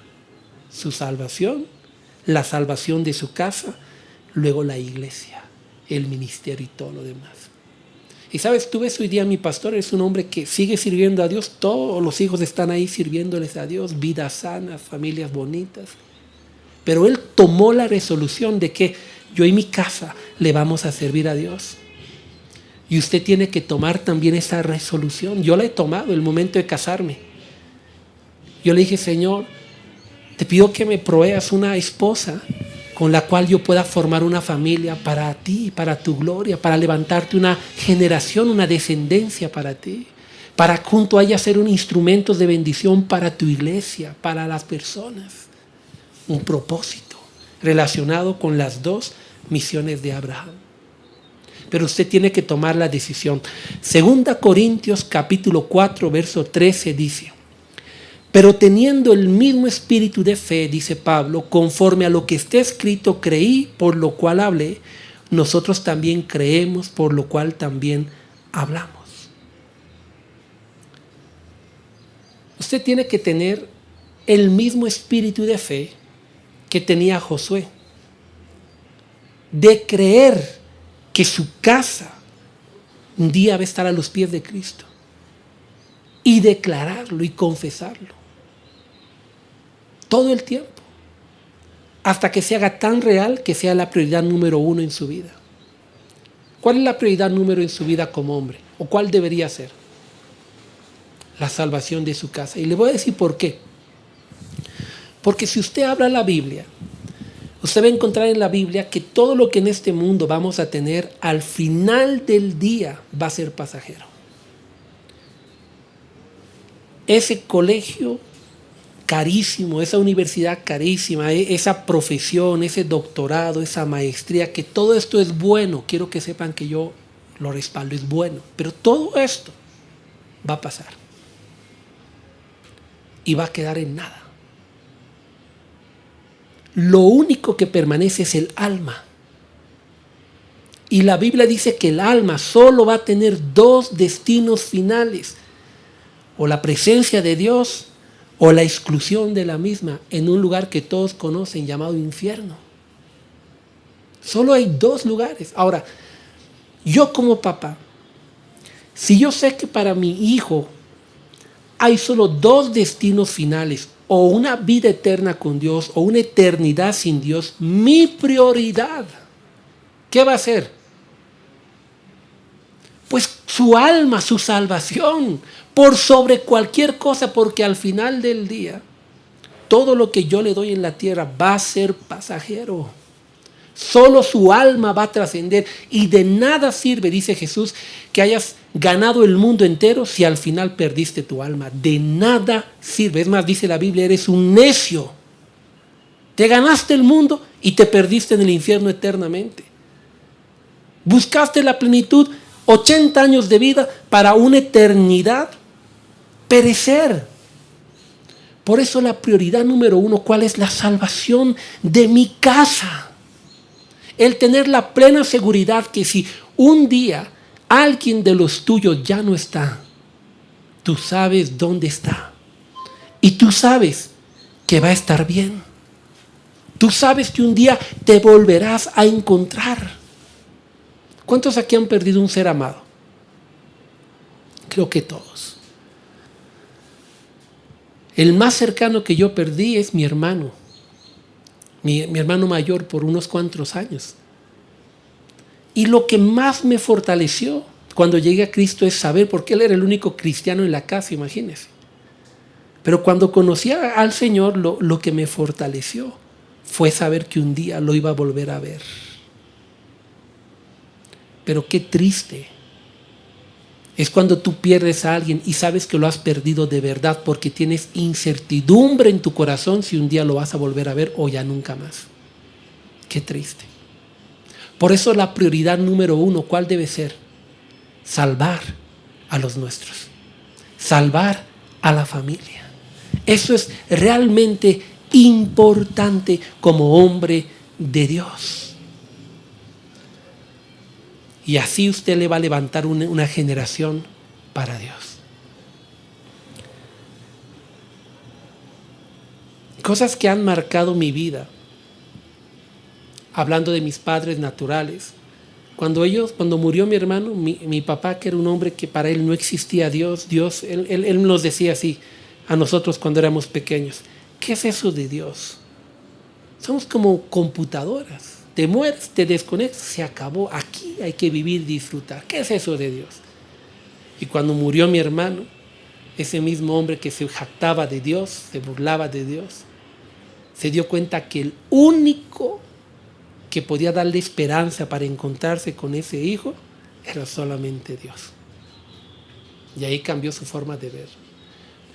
Su salvación, la salvación de su casa, luego la iglesia, el ministerio y todo lo demás. Y sabes, tú ves hoy día a mi pastor, es un hombre que sigue sirviendo a Dios. Todos los hijos están ahí sirviéndoles a Dios, vidas sanas, familias bonitas. Pero él tomó la resolución de que yo y mi casa le vamos a servir a Dios. Y usted tiene que tomar también esa resolución. Yo la he tomado el momento de casarme. Yo le dije, Señor, te pido que me proveas una esposa con la cual yo pueda formar una familia para ti, para tu gloria, para levantarte una generación, una descendencia para ti. para junto a ella ser un instrumento de bendición para tu iglesia, para las personas. Un propósito relacionado con las dos misiones de Abraham. Pero usted tiene que tomar la decisión. 2 Corintios capítulo 4, verso 13 dice: pero teniendo el mismo espíritu de fe, dice Pablo, conforme a lo que está escrito, creí, por lo cual hablé, nosotros también creemos, por lo cual también hablamos. Usted tiene que tener el mismo espíritu de fe que tenía Josué, de creer que su casa un día va a estar a los pies de Cristo y declararlo y confesarlo todo el tiempo, hasta que se haga tan real que sea la prioridad número uno en su vida. ¿Cuál es la prioridad número en su vida como hombre? ¿O cuál debería ser? La salvación de su casa. Y le voy a decir por qué. Porque si usted habla la Biblia, usted va a encontrar en la Biblia que todo lo que en este mundo vamos a tener al final del día va a ser pasajero. Ese colegio carísimo, esa universidad carísima, esa profesión, ese doctorado, esa maestría, que todo esto es bueno. Quiero que sepan que yo lo respaldo, es bueno. Pero todo esto va a pasar. Y va a quedar en nada. Lo único que permanece es el alma. Y la Biblia dice que el alma solo va a tener dos destinos finales: o la presencia de Dios o la exclusión de la misma en un lugar que todos conocen llamado infierno. Solo hay dos lugares. Ahora, yo como papá, si yo sé que para mi hijo hay solo dos destinos finales, o una vida eterna con Dios o una eternidad sin Dios, mi prioridad, ¿qué va a ser? Pues su alma, su salvación, por sobre cualquier cosa, porque al final del día, todo lo que yo le doy en la tierra va a ser pasajero. Solo su alma va a trascender, y de nada sirve, dice Jesús, que hayas ganado el mundo entero si al final perdiste tu alma. De nada sirve. Es más, dice la Biblia, eres un necio. Te ganaste el mundo y te perdiste en el infierno eternamente. Buscaste la plenitud, 80 años de vida para una eternidad perecer. Por eso la prioridad número uno, ¿cuál es? La salvación de mi casa. El tener la plena seguridad que si un día alguien de los tuyos ya no está, tú sabes dónde está. Y tú sabes que va a estar bien. Tú sabes que un día te volverás a encontrar. ¿Cuántos aquí han perdido un ser amado? Creo que todos. El más cercano que yo perdí es mi hermano. Mi hermano mayor por unos cuantos años. Y lo que más me fortaleció cuando llegué a Cristo es saber, porque él era el único cristiano en la casa, imagínense. Pero cuando conocí al Señor, lo que me fortaleció fue saber que un día lo iba a volver a ver. Pero qué triste es cuando tú pierdes a alguien y sabes que lo has perdido de verdad, porque tienes incertidumbre en tu corazón si un día lo vas a volver a ver o ya nunca más. Qué triste. Por eso la prioridad número uno, ¿cuál debe ser? Salvar a los nuestros. Salvar a la familia. Eso es realmente importante como hombre de Dios. Y así usted le va a levantar una generación para Dios. Cosas que han marcado mi vida. Hablando de mis padres naturales. Cuando murió mi hermano, mi papá, que era un hombre que para él no existía Dios, él nos decía así a nosotros cuando éramos pequeños: ¿qué es eso de Dios? Somos como computadoras. Te mueres, te desconectas, se acabó. Aquí hay que vivir y disfrutar. ¿Qué es eso de Dios? Y cuando murió mi hermano, ese mismo hombre que se jactaba de Dios, se burlaba de Dios, se dio cuenta que el único que podía darle esperanza para encontrarse con ese hijo era solamente Dios. Y ahí cambió su forma de ver.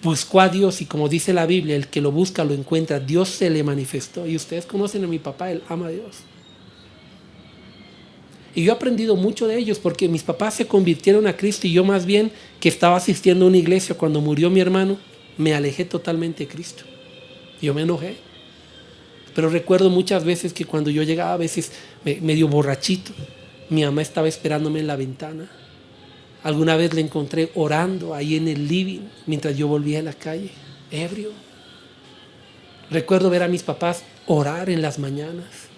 Buscó a Dios y como dice la Biblia, el que lo busca lo encuentra. Dios se le manifestó. Y ustedes conocen a mi papá, él ama a Dios. Y yo he aprendido mucho de ellos porque mis papás se convirtieron a Cristo y yo más bien que estaba asistiendo a una iglesia cuando murió mi hermano, me alejé totalmente de Cristo. Yo me enojé. Pero recuerdo muchas veces que cuando yo llegaba a veces medio borrachito, mi mamá estaba esperándome en la ventana. Alguna vez le encontré orando ahí en el living mientras yo volvía a la calle, ebrio. Recuerdo ver a mis papás orar en las mañanas.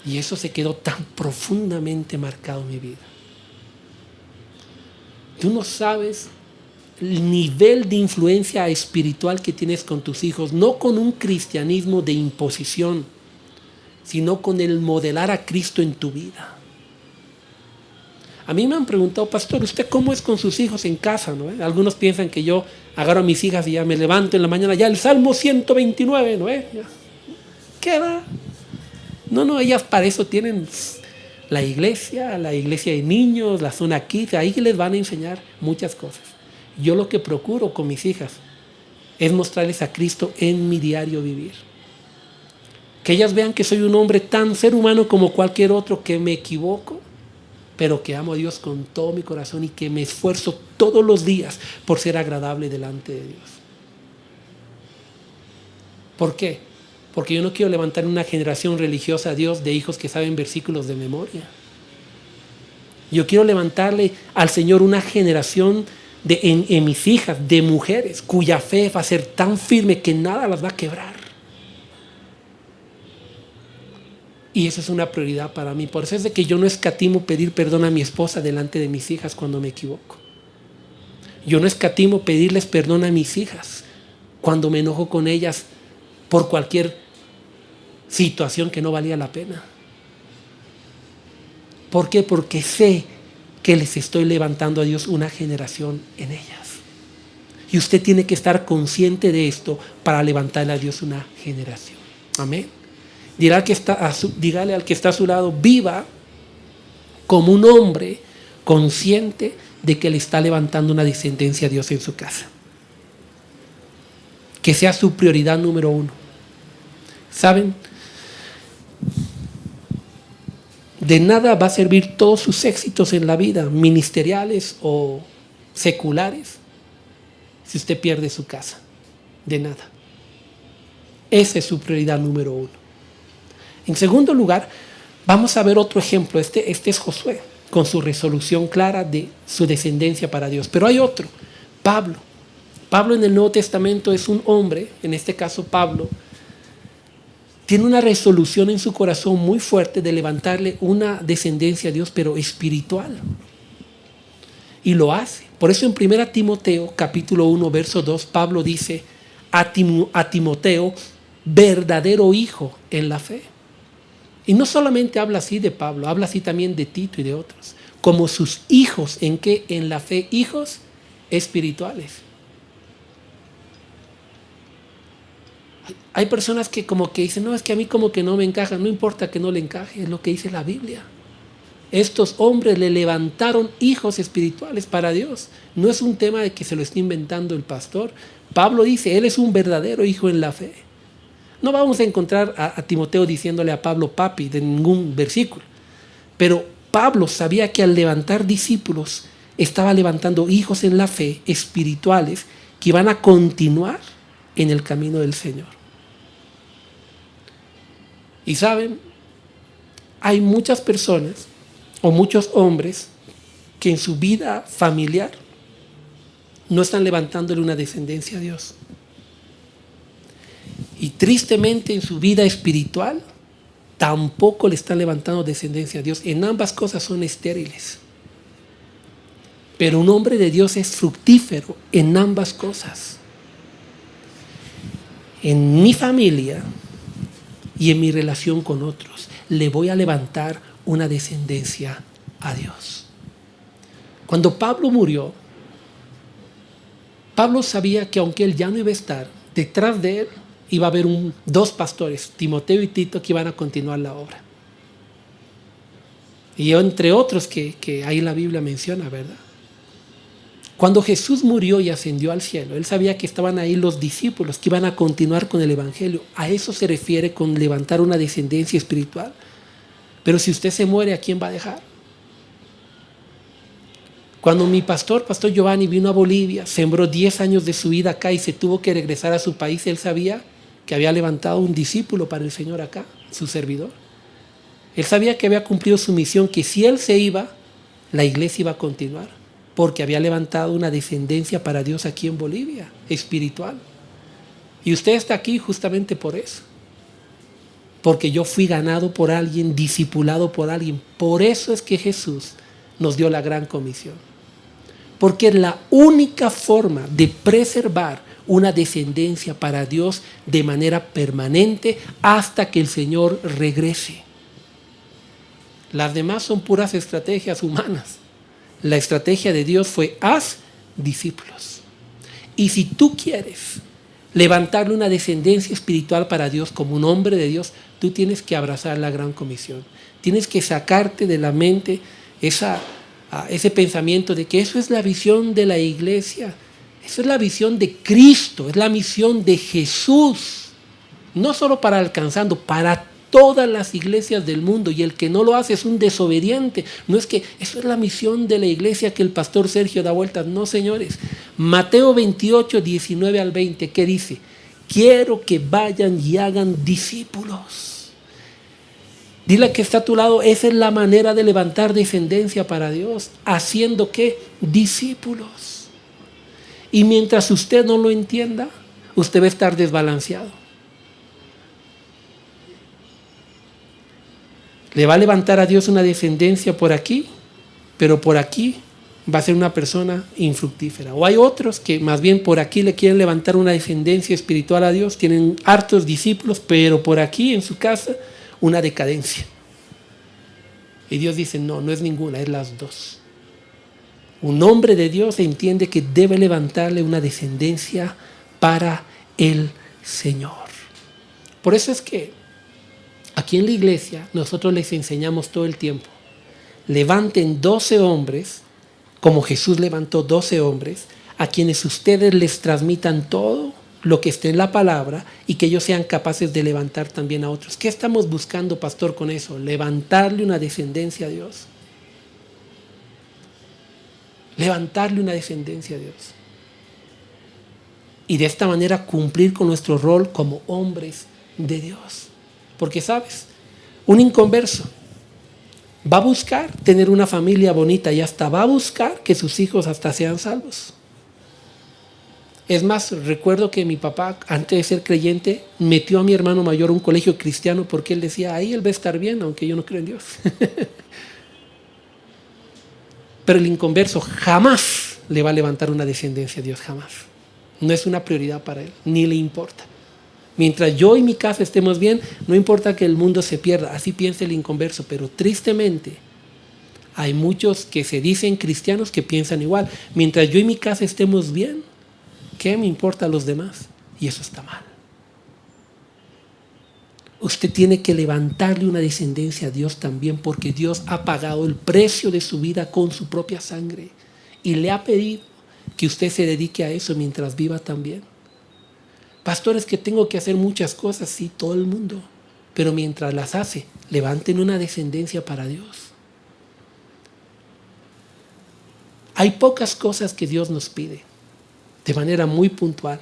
Y eso se quedó tan profundamente marcado en mi vida. Tú no sabes el nivel de influencia espiritual que tienes con tus hijos, no con un cristianismo de imposición, sino con el modelar a Cristo en tu vida. A mí me han preguntado, pastor, ¿usted cómo es con sus hijos en casa? ¿No? Algunos piensan que yo agarro a mis hijas y ya me levanto en la mañana, ya el Salmo 129, ¿no? ¿Qué va? No, ellas para eso tienen la iglesia de niños, la zona kids, ahí les van a enseñar muchas cosas. Yo lo que procuro con mis hijas es mostrarles a Cristo en mi diario vivir. Que ellas vean que soy un hombre tan ser humano como cualquier otro, que me equivoco, pero que amo a Dios con todo mi corazón y que me esfuerzo todos los días por ser agradable delante de Dios. ¿Por qué? Porque yo no quiero levantar una generación religiosa a Dios de hijos que saben versículos de memoria. Yo quiero levantarle al Señor una generación en mis hijas, de mujeres cuya fe va a ser tan firme que nada las va a quebrar. Y eso es una prioridad para mí. Por eso es de que yo no escatimo pedir perdón a mi esposa delante de mis hijas cuando me equivoco. Yo no escatimo pedirles perdón a mis hijas cuando me enojo con ellas por cualquier situación que no valía la pena. ¿Por qué? Porque sé que les estoy levantando a Dios una generación en ellas. Y usted tiene que estar consciente de esto para levantarle a Dios una generación. Amén. Dígale al que está a su lado, viva como un hombre consciente de que le está levantando una descendencia a Dios en su casa. Que sea su prioridad número uno. ¿Saben? De nada va a servir todos sus éxitos en la vida, ministeriales o seculares, si usted pierde su casa. De nada. Esa es su prioridad número uno. En segundo lugar, vamos a ver otro ejemplo. Este es Josué, con su resolución clara de su descendencia para Dios. Pero hay otro, Pablo. Pablo en el Nuevo Testamento es un hombre, en este caso Pablo, tiene una resolución en su corazón muy fuerte de levantarle una descendencia a Dios, pero espiritual. Y lo hace. Por eso en 1 Timoteo, capítulo 1, verso 2, Pablo dice a Timoteo, verdadero hijo en la fe. Y no solamente habla así de Pablo, habla así también de Tito y de otros. Como sus hijos, ¿en qué? En la fe, hijos espirituales. Hay personas que como que dicen, no, es que a mí como que no me encaja. No importa que no le encaje, es lo que dice la Biblia. Estos hombres le levantaron hijos espirituales para Dios. No es un tema de que se lo esté inventando el pastor. Pablo dice, él es un verdadero hijo en la fe. No vamos a encontrar a Timoteo diciéndole a Pablo papi de ningún versículo. Pero Pablo sabía que al levantar discípulos, estaba levantando hijos en la fe espirituales que iban a continuar en el camino del Señor. Y saben, hay muchas personas o muchos hombres que en su vida familiar no están levantándole una descendencia a Dios. Y tristemente en su vida espiritual tampoco le están levantando descendencia a Dios. En ambas cosas son estériles. Pero un hombre de Dios es fructífero en ambas cosas. En mi familia y en mi relación con otros, le voy a levantar una descendencia a Dios. Cuando Pablo murió, Pablo sabía que aunque él ya no iba a estar, detrás de él iba a haber dos pastores, Timoteo y Tito, que iban a continuar la obra. Y entre otros que ahí la Biblia menciona, ¿verdad? Cuando Jesús murió y ascendió al cielo, Él sabía que estaban ahí los discípulos que iban a continuar con el Evangelio. A eso se refiere con levantar una descendencia espiritual. Pero si usted se muere, ¿a quién va a dejar? Cuando mi pastor Giovanni, vino a Bolivia, sembró 10 años de su vida acá y se tuvo que regresar a su país, él sabía que había levantado un discípulo para el Señor acá, su servidor. Él sabía que había cumplido su misión, que si él se iba, la iglesia iba a continuar, porque había levantado una descendencia para Dios aquí en Bolivia, espiritual. Y usted está aquí justamente por eso. Porque yo fui ganado por alguien, discipulado por alguien. Por eso es que Jesús nos dio la gran comisión. Porque es la única forma de preservar una descendencia para Dios de manera permanente hasta que el Señor regrese. Las demás son puras estrategias humanas. La estrategia de Dios fue: haz discípulos. Y si tú quieres levantarle una descendencia espiritual para Dios como un hombre de Dios, tú tienes que abrazar la gran comisión. Tienes que sacarte de la mente ese pensamiento de que eso es la visión de la iglesia. Eso es la visión de Cristo, es la misión de Jesús. No solo para alcanzando, para todas las iglesias del mundo, y el que no lo hace es un desobediente. No es que eso es la misión de la iglesia que el pastor Sergio da vueltas. No, señores. Mateo 28, 19 al 20, ¿qué dice? Quiero que vayan y hagan discípulos. Dile que está a tu lado, esa es la manera de levantar descendencia para Dios. ¿Haciendo qué? Discípulos. Y mientras usted no lo entienda, usted va a estar desbalanceado. Le va a levantar a Dios una descendencia por aquí, pero por aquí va a ser una persona infructífera. O hay otros que más bien por aquí le quieren levantar una descendencia espiritual a Dios, tienen hartos discípulos, pero por aquí en su casa una decadencia. Y Dios dice: no, no es ninguna, es las dos. Un hombre de Dios entiende que debe levantarle una descendencia para el Señor. Por eso es que aquí en la iglesia nosotros les enseñamos todo el tiempo: levanten 12 hombres, como Jesús levantó 12 hombres, a quienes ustedes les transmitan todo lo que esté en la palabra y que ellos sean capaces de levantar también a otros. ¿Qué estamos buscando, pastor, con eso? Levantarle una descendencia a Dios. Levantarle una descendencia a Dios. Y de esta manera cumplir con nuestro rol como hombres de Dios. Porque, ¿sabes? Un inconverso va a buscar tener una familia bonita y hasta va a buscar que sus hijos hasta sean salvos. Es más, recuerdo que mi papá, antes de ser creyente, metió a mi hermano mayor a un colegio cristiano porque él decía: ahí él va a estar bien, aunque yo no creo en Dios. Pero el inconverso jamás le va a levantar una descendencia a Dios, jamás. No es una prioridad para él, ni le importa. Mientras yo y mi casa estemos bien, no importa que el mundo se pierda. Así piensa el inconverso, pero tristemente hay muchos que se dicen cristianos que piensan igual. Mientras yo y mi casa estemos bien, ¿qué me importa a los demás? Y eso está mal. Usted tiene que levantarle una descendencia a Dios también, porque Dios ha pagado el precio de su vida con su propia sangre y le ha pedido que usted se dedique a eso mientras viva también. Pastores, que tengo que hacer muchas cosas, sí, todo el mundo, pero mientras las hace, levanten una descendencia para Dios. Hay pocas cosas que Dios nos pide de manera muy puntual,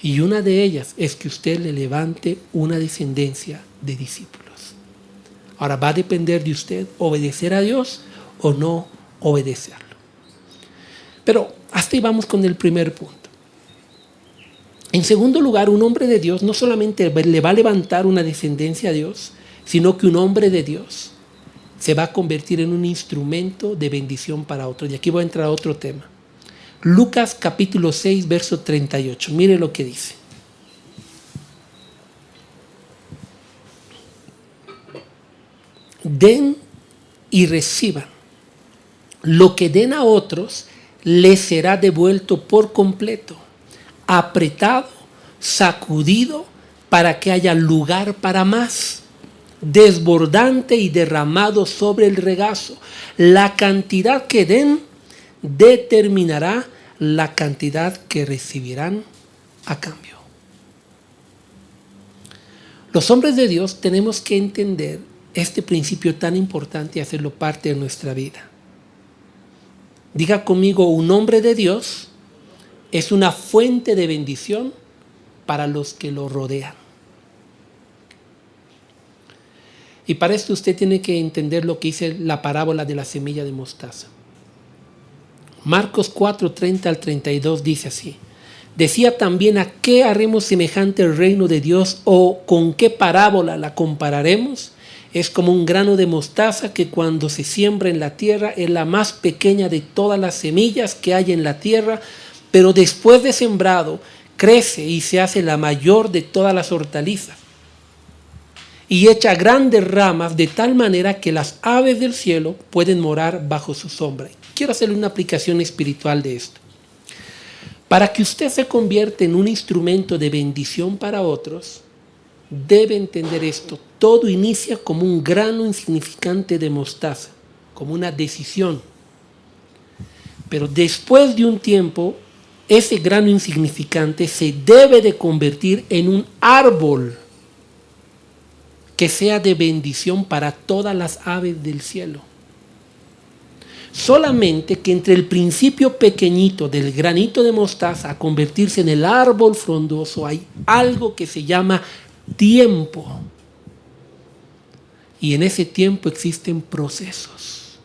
y una de ellas es que usted le levante una descendencia de discípulos. Ahora va a depender de usted obedecer a Dios o no obedecerlo. Pero hasta ahí vamos con el primer punto. En segundo lugar, un hombre de Dios no solamente le va a levantar una descendencia a Dios, sino que un hombre de Dios se va a convertir en un instrumento de bendición para otros. Y aquí voy a entrar a otro tema. Lucas capítulo 6, verso 38. Mire lo que dice. Den y reciban. Lo que den a otros les será devuelto por completo, apretado, sacudido, para que haya lugar para más, desbordante y derramado sobre el regazo. La cantidad que den determinará la cantidad que recibirán a cambio. Los hombres de Dios tenemos que entender este principio tan importante y hacerlo parte de nuestra vida. Diga conmigo, un hombre de Dios es una fuente de bendición para los que lo rodean. Y para esto usted tiene que entender lo que dice la parábola de la semilla de mostaza. Marcos 4, 30 al 32 dice así. Decía también, ¿a qué haremos semejante el reino de Dios o con qué parábola la compararemos? Es como un grano de mostaza que cuando se siembra en la tierra es la más pequeña de todas las semillas que hay en la tierra, pero después de sembrado crece y se hace la mayor de todas las hortalizas y echa grandes ramas de tal manera que las aves del cielo pueden morar bajo su sombra. Quiero hacerle una aplicación espiritual de esto. Para que usted se convierta en un instrumento de bendición para otros, debe entender esto. Todo inicia como un grano insignificante de mostaza, como una decisión. Pero después de un tiempo, ese grano insignificante se debe de convertir en un árbol que sea de bendición para todas las aves del cielo. Solamente que entre el principio pequeñito del granito de mostaza a convertirse en el árbol frondoso hay algo que se llama tiempo. Y en ese tiempo existen procesos.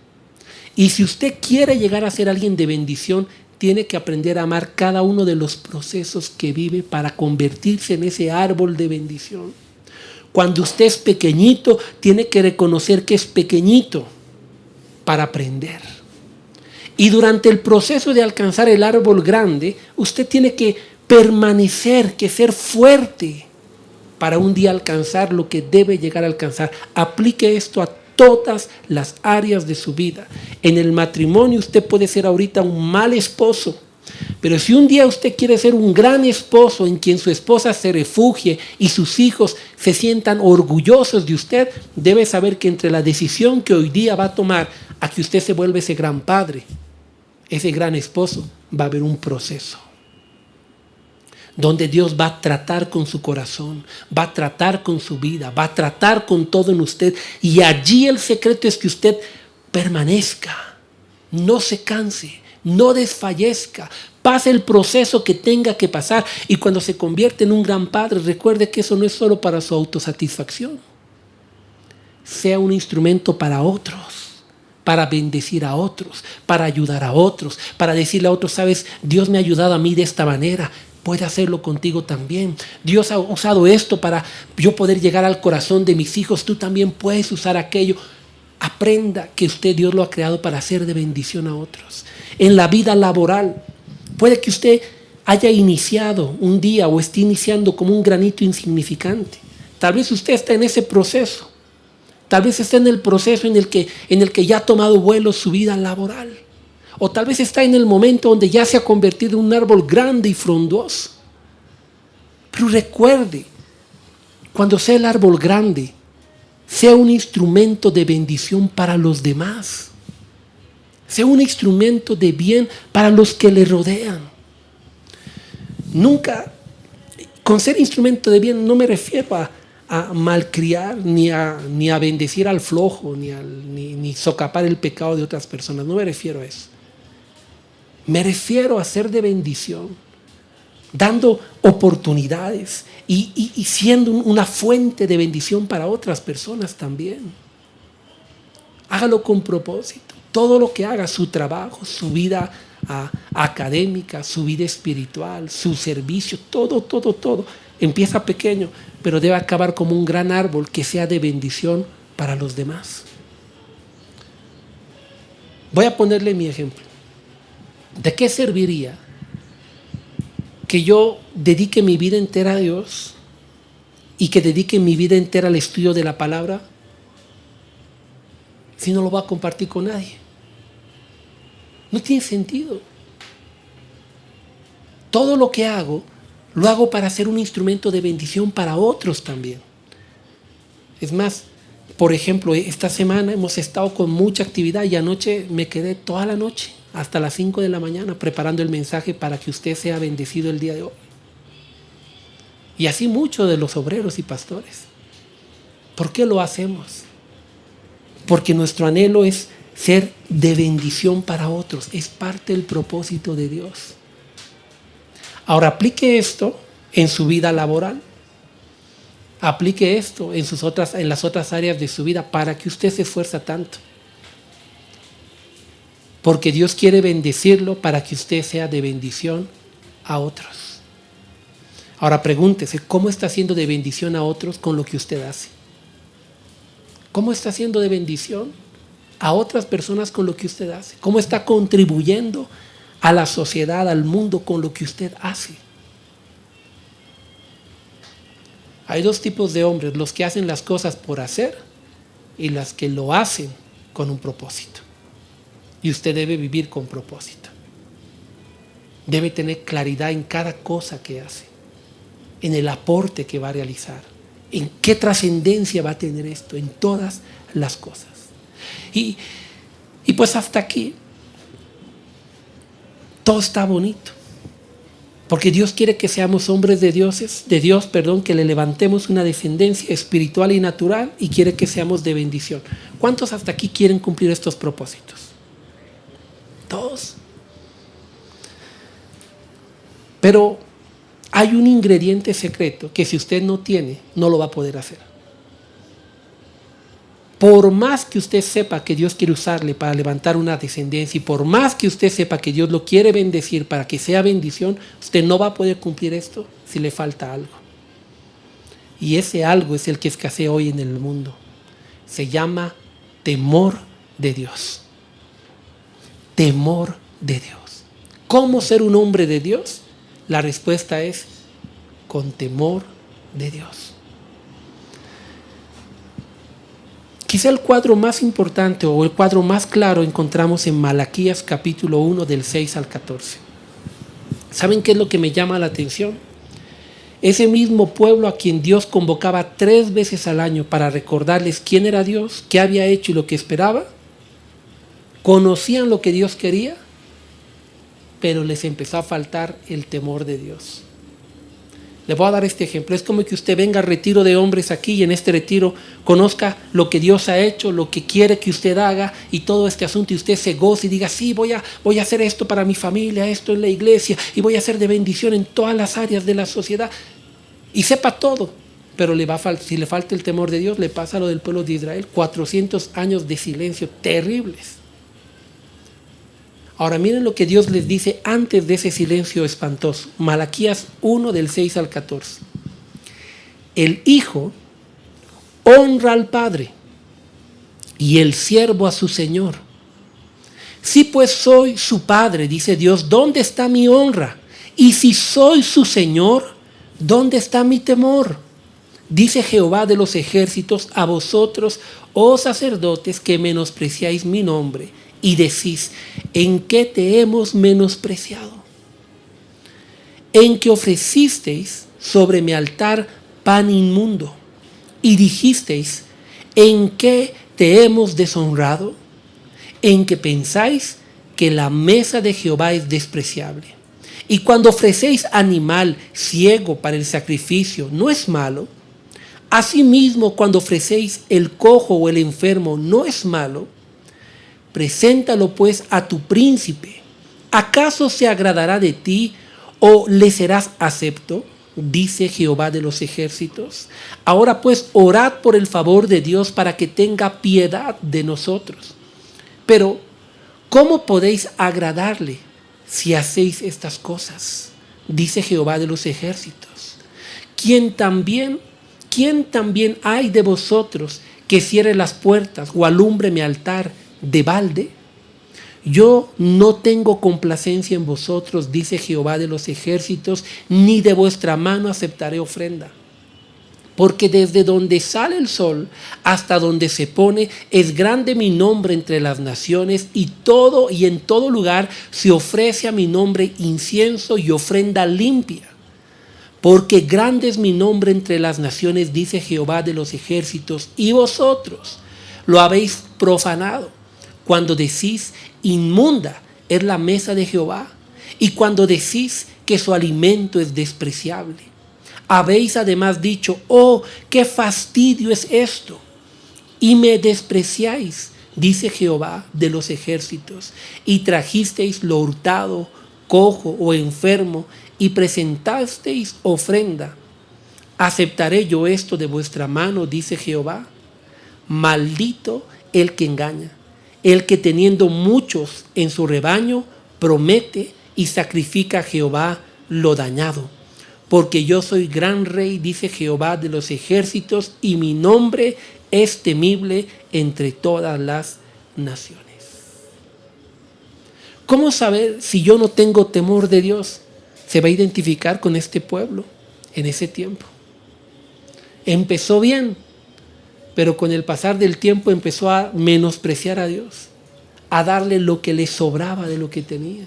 Y si usted quiere llegar a ser alguien de bendición, tiene que aprender a amar cada uno de los procesos que vive para convertirse en ese árbol de bendición. Cuando usted es pequeñito, tiene que reconocer que es pequeñito para aprender. Y durante el proceso de alcanzar el árbol grande, usted tiene que permanecer, que ser fuerte para un día alcanzar lo que debe llegar a alcanzar. Aplique esto a todas las áreas de su vida. En el matrimonio usted puede ser ahorita un mal esposo, pero si un día usted quiere ser un gran esposo en quien su esposa se refugie y sus hijos se sientan orgullosos de usted, debe saber que entre la decisión que hoy día va a tomar a que usted se vuelva ese gran padre, ese gran esposo, va a haber un proceso donde Dios va a tratar con su corazón, va a tratar con su vida, va a tratar con todo en usted. Y allí el secreto es que usted permanezca, no se canse, no desfallezca, pase el proceso que tenga que pasar. Y cuando se convierte en un gran padre, recuerde que eso no es solo para su autosatisfacción. Sea un instrumento para otros, para bendecir a otros, para ayudar a otros, para decirle a otros, sabes, Dios me ha ayudado a mí de esta manera, puede hacerlo contigo también. Dios ha usado esto para yo poder llegar al corazón de mis hijos, tú también puedes usar aquello. Aprenda que usted, Dios lo ha creado para hacer de bendición a otros. En la vida laboral, puede que usted haya iniciado un día o esté iniciando como un granito insignificante. Tal vez usted está en ese proceso. Tal vez está en el proceso en el que ya ha tomado vuelo su vida laboral. O tal vez está en el momento donde ya se ha convertido en un árbol grande y frondoso. Pero recuerde, cuando sea el árbol grande, sea un instrumento de bendición para los demás. Sea un instrumento de bien para los que le rodean. Nunca, con ser instrumento de bien, no me refiero a malcriar, ni a bendecir al flojo, ni socapar el pecado de otras personas. No me refiero a eso. Me refiero a ser de bendición, dando oportunidades y siendo una fuente de bendición para otras personas también. Hágalo con propósito. Todo lo que haga, su trabajo, su vida académica, su vida espiritual, su servicio, todo, empieza pequeño, pero debe acabar como un gran árbol que sea de bendición para los demás. Voy a ponerle mi ejemplo. ¿De qué serviría que yo dedique mi vida entera a Dios y que dedique mi vida entera al estudio de la palabra si no lo voy a compartir con nadie? No tiene sentido. Todo lo que hago, lo hago para ser un instrumento de bendición para otros también. Es más, por ejemplo, esta semana hemos estado con mucha actividad y anoche me quedé toda la noche hasta las 5 de la mañana preparando el mensaje para que usted sea bendecido el día de hoy. Y así muchos de los obreros y pastores. ¿Por qué lo hacemos? Porque nuestro anhelo es ser de bendición para otros. Es parte del propósito de Dios. Ahora aplique esto en su vida laboral. Aplique esto en las otras áreas de su vida para que usted se esfuerza tanto. Porque Dios quiere bendecirlo para que usted sea de bendición a otros. Ahora pregúntese, ¿cómo está siendo de bendición a otros con lo que usted hace? ¿Cómo está siendo de bendición a otras personas con lo que usted hace? ¿Cómo está contribuyendo a la sociedad, al mundo con lo que usted hace? Hay dos tipos de hombres, los que hacen las cosas por hacer y las que lo hacen con un propósito. Y usted debe vivir con propósito. Debe tener claridad en cada cosa que hace, en el aporte que va a realizar, en qué trascendencia va a tener esto, en todas las cosas. Y pues hasta aquí todo está bonito. Porque Dios quiere que seamos hombres de Dios, que le levantemos una descendencia espiritual y natural y quiere que seamos de bendición. ¿Cuántos hasta aquí quieren cumplir estos propósitos? Todos. Pero hay un ingrediente secreto que si usted no tiene, no lo va a poder hacer. Por más que usted sepa que Dios quiere usarle para levantar una descendencia y por más que usted sepa que Dios lo quiere bendecir para que sea bendición, usted no va a poder cumplir esto si le falta algo. Y ese algo es el que escasea hoy en el mundo. Se llama temor de Dios. Temor de Dios. ¿Cómo ser un hombre de Dios? La respuesta es con temor de Dios. Quizá el cuadro más importante o el cuadro más claro encontramos en Malaquías capítulo 1 del 6 al 14. ¿Saben qué es lo que me llama la atención? Ese mismo pueblo a quien Dios convocaba 3 veces al año para recordarles quién era Dios, qué había hecho y lo que esperaba, conocían lo que Dios quería, pero les empezó a faltar el temor de Dios. Le voy a dar este ejemplo. Es como que usted venga al retiro de hombres aquí y en este retiro conozca lo que Dios ha hecho, lo que quiere que usted haga y todo este asunto y usted se goce y diga, sí, voy a hacer esto para mi familia, esto en la iglesia y voy a hacer de bendición en todas las áreas de la sociedad y sepa todo. Pero si le falta el temor de Dios, le pasa lo del pueblo de Israel, 400 años de silencio terribles. Ahora miren lo que Dios les dice antes de ese silencio espantoso. Malaquías 1 del 6 al 14. El hijo honra al padre y el siervo a su señor. Si pues soy su padre, dice Dios, ¿dónde está mi honra? Y si soy su señor, ¿dónde está mi temor? Dice Jehová de los ejércitos a vosotros, oh sacerdotes, que menospreciáis mi nombre. Y decís, ¿en qué te hemos menospreciado? En que ofrecisteis sobre mi altar pan inmundo. Y dijisteis, ¿en qué te hemos deshonrado? En que pensáis que la mesa de Jehová es despreciable. Y cuando ofrecéis animal ciego para el sacrificio, ¿no es malo? Asimismo, cuando ofrecéis el cojo o el enfermo, ¿no es malo? Preséntalo pues a tu príncipe. ¿Acaso se agradará de ti o le serás acepto? Dice Jehová de los ejércitos. Ahora pues orad por el favor de Dios para que tenga piedad de nosotros. Pero, ¿cómo podéis agradarle si hacéis estas cosas? Dice Jehová de los ejércitos. ¿Quién también hay de vosotros que cierre las puertas o alumbre mi altar de balde? Yo no tengo complacencia en vosotros, dice Jehová de los ejércitos, ni de vuestra mano aceptaré ofrenda. Porque desde donde sale el sol hasta donde se pone es grande mi nombre entre las naciones y en todo lugar se ofrece a mi nombre incienso y ofrenda limpia. Porque grande es mi nombre entre las naciones, dice Jehová de los ejércitos, y vosotros lo habéis profanado. Cuando decís, inmunda es la mesa de Jehová, y cuando decís que su alimento es despreciable. Habéis además dicho, oh, qué fastidio es esto, y me despreciáis, dice Jehová de los ejércitos, y trajisteis lo hurtado, cojo o enfermo, y presentasteis ofrenda. ¿Aceptaré yo esto de vuestra mano? Dice Jehová. Maldito el que engaña, el que teniendo muchos en su rebaño, promete y sacrifica a Jehová lo dañado. Porque yo soy gran rey, dice Jehová de los ejércitos, y mi nombre es temible entre todas las naciones. ¿Cómo saber si yo no tengo temor de Dios? Se va a identificar con este pueblo en ese tiempo. Empezó bien, pero con el pasar del tiempo empezó a menospreciar a Dios, a darle lo que le sobraba de lo que tenía.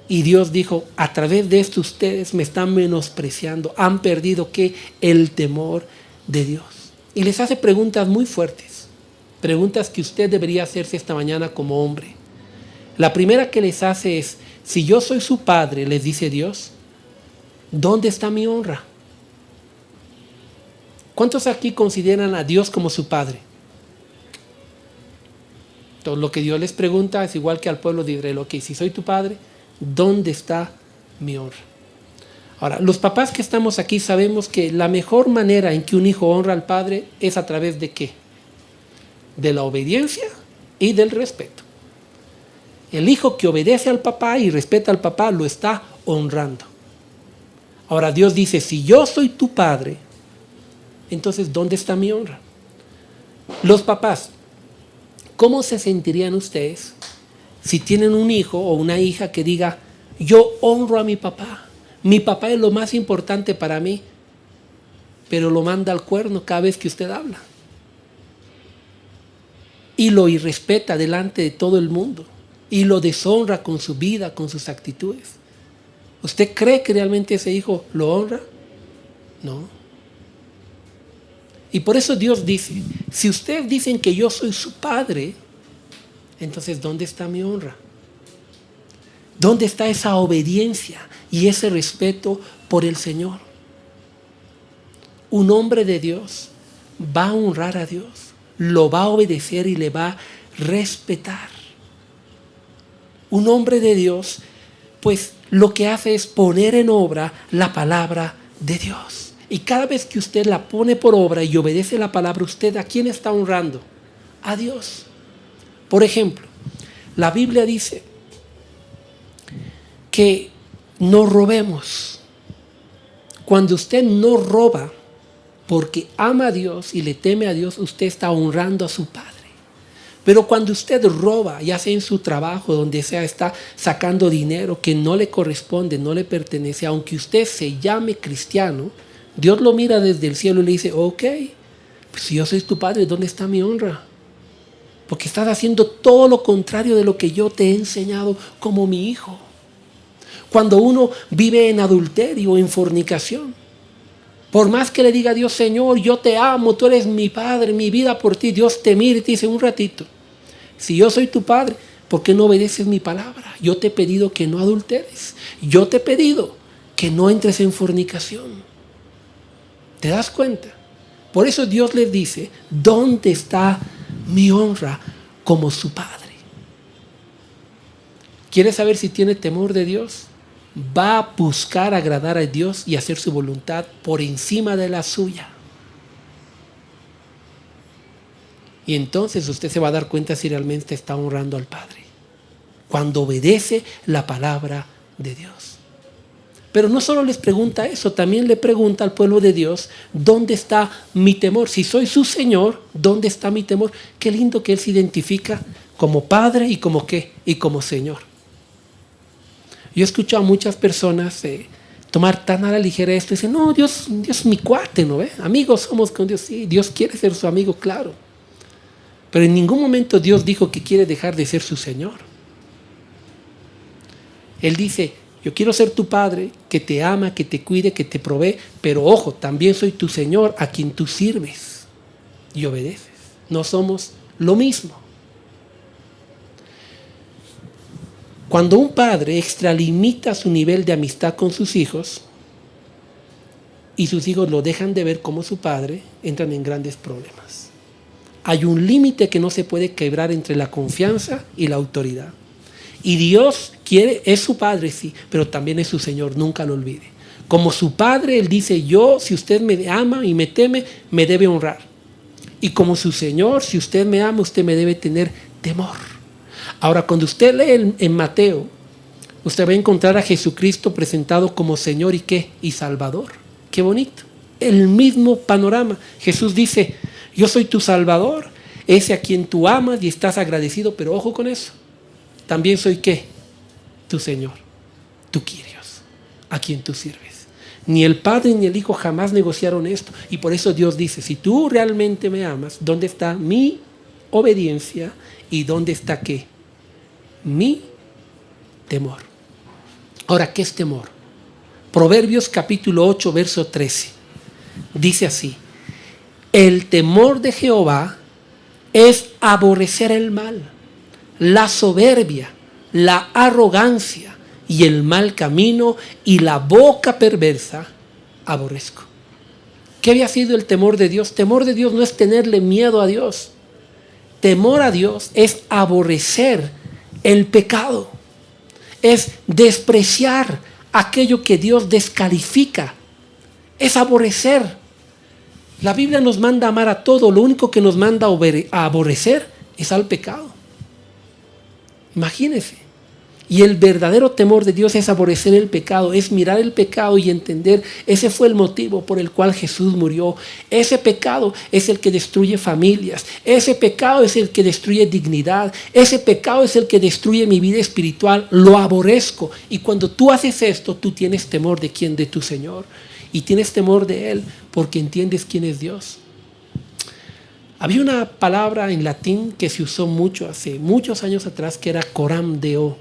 Y Dios dijo, a través de esto ustedes me están menospreciando, han perdido ¿qué? El temor de Dios. Y les hace preguntas muy fuertes, preguntas que usted debería hacerse esta mañana como hombre. La primera que les hace es, si yo soy su padre, les dice Dios, ¿dónde está mi honra? ¿Cuántos aquí consideran a Dios como su padre? Todo lo que Dios les pregunta es igual que al pueblo de Israel. Ok, si soy tu padre, ¿dónde está mi honra? Ahora, los papás que estamos aquí sabemos que la mejor manera en que un hijo honra al padre es a través de ¿qué? De la obediencia y del respeto. El hijo que obedece al papá y respeta al papá lo está honrando. Ahora Dios dice, si yo soy tu padre, entonces ¿dónde está mi honra? Los papás, ¿cómo se sentirían ustedes si tienen un hijo o una hija que diga, yo honro a mi papá es lo más importante para mí, pero lo manda al cuerno cada vez que usted habla? Y lo irrespeta delante de todo el mundo. Y lo deshonra con su vida, con sus actitudes. ¿Usted cree que realmente ese hijo lo honra? No. Y por eso Dios dice, si ustedes dicen que yo soy su padre, entonces ¿dónde está mi honra? ¿Dónde está esa obediencia y ese respeto por el Señor? Un hombre de Dios va a honrar a Dios, lo va a obedecer y le va a respetar. Un hombre de Dios, pues lo que hace es poner en obra la palabra de Dios. Y cada vez que usted la pone por obra y obedece la palabra, ¿usted a quién está honrando? A Dios. Por ejemplo, la Biblia dice que no robemos. Cuando usted no roba porque ama a Dios y le teme a Dios, usted está honrando a su Padre. Pero cuando usted roba, ya sea en su trabajo, donde sea, está sacando dinero que no le corresponde, no le pertenece, aunque usted se llame cristiano, Dios lo mira desde el cielo y le dice, ok, pues si yo soy tu padre, ¿dónde está mi honra? Porque estás haciendo todo lo contrario de lo que yo te he enseñado como mi hijo. Cuando uno vive en adulterio, en fornicación, por más que le diga a Dios, Señor, yo te amo, tú eres mi padre, mi vida por ti, Dios te mira y te dice un ratito, si yo soy tu padre, ¿por qué no obedeces mi palabra? Yo te he pedido que no adulteres, yo te he pedido que no entres en fornicación. ¿Te das cuenta? Por eso Dios les dice, ¿dónde está mi honra como su padre? ¿Quieres saber si tiene temor de Dios? Va a buscar agradar a Dios y hacer su voluntad por encima de la suya. Y entonces usted se va a dar cuenta si realmente está honrando al Padre, cuando obedece la palabra de Dios. Pero no solo les pregunta eso, también le pregunta al pueblo de Dios, ¿dónde está mi temor? Si soy su Señor, ¿dónde está mi temor? Qué lindo que Él se identifica como Padre y como ¿qué? Y como Señor. Yo he escuchado a muchas personas tomar tan a la ligera esto y dicen, no, Dios es mi cuate, ¿no ve? Amigos somos con Dios, sí, Dios quiere ser su amigo, claro. Pero en ningún momento Dios dijo que quiere dejar de ser su Señor. Él dice, yo quiero ser tu Padre, que te ama, que te cuide, que te provee, pero ojo, también soy tu Señor a quien tú sirves y obedeces. No somos lo mismo. Cuando un padre extralimita su nivel de amistad con sus hijos y sus hijos lo dejan de ver como su padre, entran en grandes problemas. Hay un límite que no se puede quebrar entre la confianza y la autoridad. Y Dios es su padre, sí, pero también es su Señor, nunca lo olvide. Como su padre, Él dice, si usted me ama y me teme, me debe honrar. Y como su Señor, si usted me ama, usted me debe tener temor. Ahora, cuando usted lee en Mateo, usted va a encontrar a Jesucristo presentado como Señor y Salvador. Qué bonito. El mismo panorama. Jesús dice, yo soy tu Salvador, ese a quien tú amas y estás agradecido, pero ojo con eso. También soy ¿qué? Tu Señor, tu Kyrios, a quien tú sirves. Ni el Padre ni el Hijo jamás negociaron esto. Y por eso Dios dice, si tú realmente me amas, ¿dónde está mi obediencia? ¿Y dónde está qué? Mi temor. Ahora, ¿qué es temor? Proverbios capítulo 8, verso 13. Dice así, el temor de Jehová es aborrecer el mal, la soberbia, la arrogancia y el mal camino y la boca perversa aborrezco. ¿Qué había sido el temor de Dios? Temor de Dios no es tenerle miedo a Dios. Temor a Dios es aborrecer el pecado, es despreciar aquello que Dios descalifica, es aborrecer. La Biblia nos manda a amar a todo, lo único que nos manda a aborrecer es al pecado. Imagínense. Y el verdadero temor de Dios es aborrecer el pecado, es mirar el pecado y entender, ese fue el motivo por el cual Jesús murió. Ese pecado es el que destruye familias, ese pecado es el que destruye dignidad, ese pecado es el que destruye mi vida espiritual, lo aborrezco. Y cuando tú haces esto, tú tienes temor de quién, de tu Señor. Y tienes temor de Él porque entiendes quién es Dios. Había una palabra en latín que se usó mucho hace muchos años atrás que era coram deo.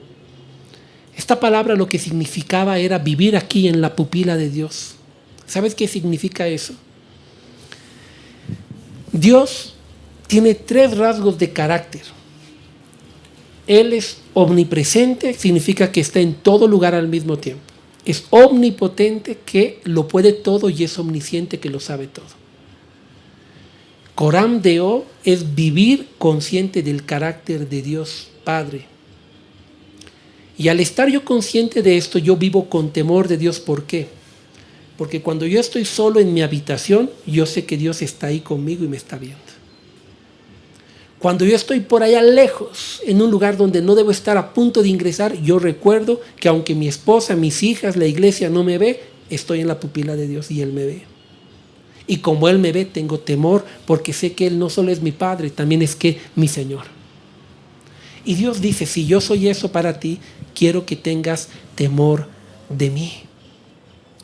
Esta palabra lo que significaba era vivir aquí en la pupila de Dios. ¿Sabes qué significa eso? Dios tiene 3 rasgos de carácter. Él es omnipresente, significa que está en todo lugar al mismo tiempo. Es omnipotente, que lo puede todo, y es omnisciente, que lo sabe todo. Coram deo es vivir consciente del carácter de Dios Padre. Y al estar yo consciente de esto, yo vivo con temor de Dios. ¿Por qué? Porque cuando yo estoy solo en mi habitación, yo sé que Dios está ahí conmigo y me está viendo. Cuando yo estoy por allá lejos, en un lugar donde no debo estar, a punto de ingresar, yo recuerdo que aunque mi esposa, mis hijas, la iglesia no me ve, estoy en la pupila de Dios y Él me ve. Y como Él me ve, tengo temor, porque sé que Él no solo es mi Padre, también es que mi Señor. Y Dios dice, si yo soy eso para ti, quiero que tengas temor de mí.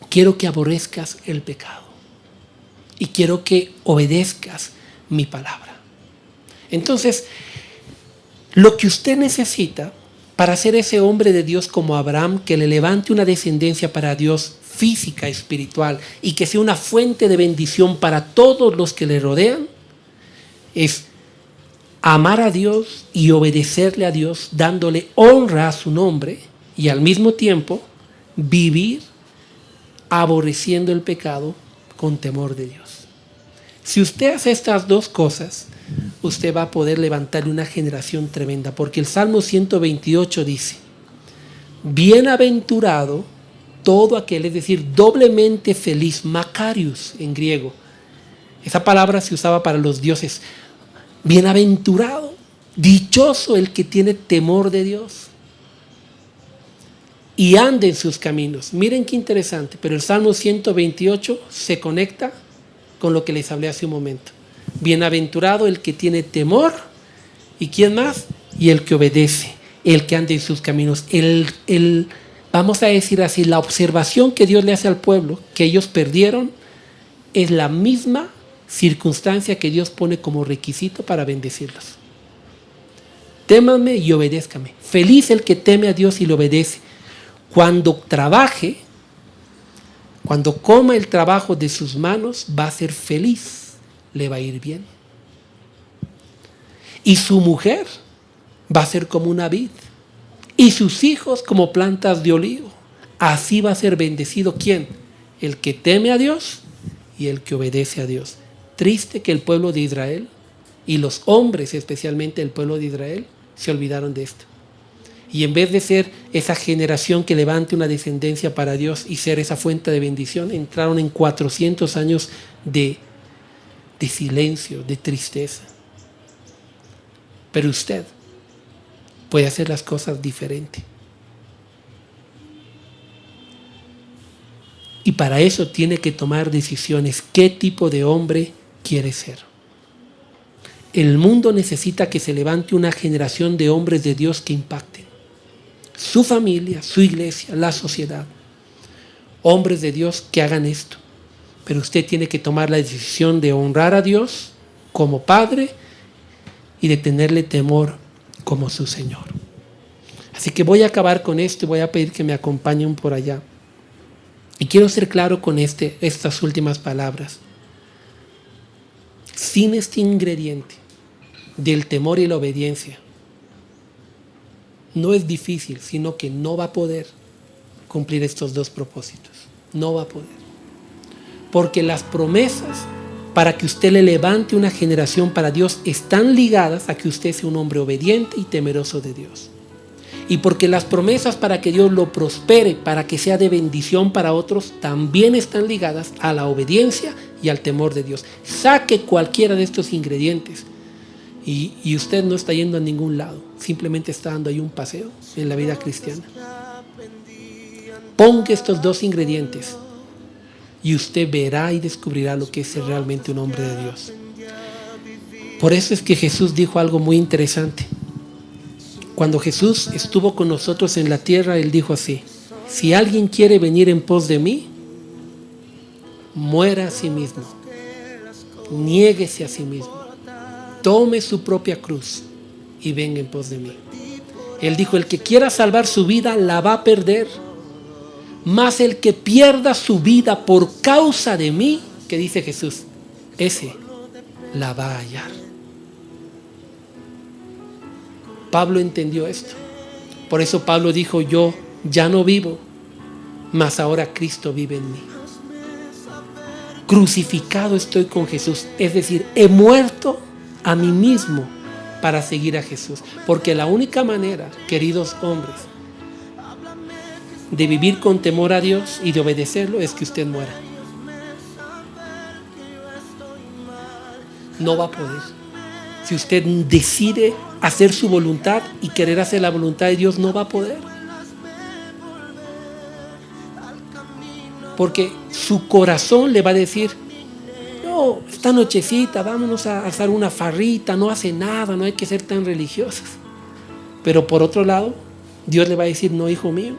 Quiero que aborrezcas el pecado. Y quiero que obedezcas mi palabra. Entonces, lo que usted necesita para ser ese hombre de Dios como Abraham, que le levante una descendencia para Dios física, espiritual, y que sea una fuente de bendición para todos los que le rodean, es amar a Dios y obedecerle a Dios, dándole honra a su nombre, y al mismo tiempo vivir aborreciendo el pecado con temor de Dios. Si usted hace estas 2 cosas, usted va a poder levantar una generación tremenda, porque el Salmo 128 dice, bienaventurado todo aquel, es decir, doblemente feliz, Makarios en griego. Esa palabra se usaba para los dioses. Bienaventurado, dichoso el que tiene temor de Dios y anda en sus caminos. Miren qué interesante, pero el Salmo 128 se conecta con lo que les hablé hace un momento. Bienaventurado el que tiene temor, ¿y quién más? Y el que obedece, el que anda en sus caminos. Vamos a decir así, la observación que Dios le hace al pueblo, que ellos perdieron, es la misma circunstancia que Dios pone como requisito para bendecirlos. Témame y obedézcame. Feliz el que teme a Dios y le obedece. Cuando trabaje, cuando coma el trabajo de sus manos, va a ser feliz, le va a ir bien. Y su mujer va a ser como una vid, y sus hijos como plantas de olivo. Así va a ser bendecido ¿quién? El que teme a Dios y el que obedece a Dios. Triste que el pueblo de Israel y los hombres, especialmente el pueblo de Israel, se olvidaron de esto. Y en vez de ser esa generación que levante una descendencia para Dios y ser esa fuente de bendición, entraron en 400 años de silencio, de tristeza. Pero usted puede hacer las cosas diferente. Y para eso tiene que tomar decisiones. ¿Qué tipo de hombre quiere ser? El mundo necesita que se levante una generación de hombres de Dios que impacten su familia, su iglesia, la sociedad. Hombres de Dios que hagan esto. Pero usted tiene que tomar la decisión de honrar a Dios como Padre y de tenerle temor como su Señor. Así que voy a acabar con esto y voy a pedir que me acompañen por allá. Y quiero ser claro con estas últimas palabras. Sin este ingrediente del temor y la obediencia, no es difícil, sino que no va a poder cumplir estos dos propósitos. No va a poder. Porque las promesas para que usted le levante una generación para Dios están ligadas a que usted sea un hombre obediente y temeroso de Dios. Y porque las promesas para que Dios lo prospere, para que sea de bendición para otros, también están ligadas a la obediencia y al temor de Dios. Saque cualquiera de estos ingredientes y usted no está yendo a ningún lado. Simplemente está dando ahí un paseo en la vida cristiana. Ponga estos dos ingredientes y usted verá y descubrirá lo que es ser realmente un hombre de Dios. Por eso es que Jesús dijo algo muy interesante. Cuando Jesús estuvo con nosotros en la tierra, Él dijo así: si alguien quiere venir en pos de mí, muera a sí mismo, niéguese a sí mismo, tome su propia cruz y venga en pos de mí. Él dijo: el que quiera salvar su vida la va a perder, mas el que pierda su vida por causa de mí, que dice Jesús, ese la va a hallar. Pablo entendió esto. Por eso Pablo dijo: yo ya no vivo, mas ahora Cristo vive en mí. Crucificado estoy con Jesús, es decir, he muerto a mí mismo para seguir a Jesús. Porque la única manera, queridos hombres, de vivir con temor a Dios y de obedecerlo es que usted muera. No va a poder. Si usted decide hacer su voluntad y querer hacer la voluntad de Dios, no va a poder. Porque su corazón le va a decir: no, esta nochecita vámonos a hacer una farrita, no hace nada, no hay que ser tan religiosos. Pero por otro lado, Dios le va a decir: no, hijo mío,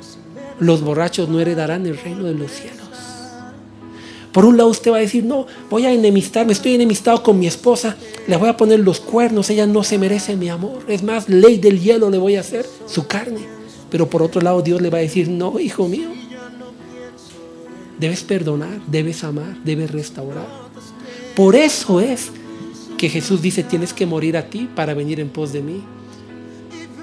los borrachos no heredarán el reino de los cielos. Por un lado usted va a decir: no, voy a enemistarme, estoy enemistado con mi esposa, le voy a poner los cuernos, ella no se merece mi amor, es más, ley del hielo le voy a hacer, su carne. Pero por otro lado Dios le va a decir: no, hijo mío, debes perdonar, debes amar, debes restaurar. Por eso es que Jesús dice: tienes que morir a ti para venir en pos de mí.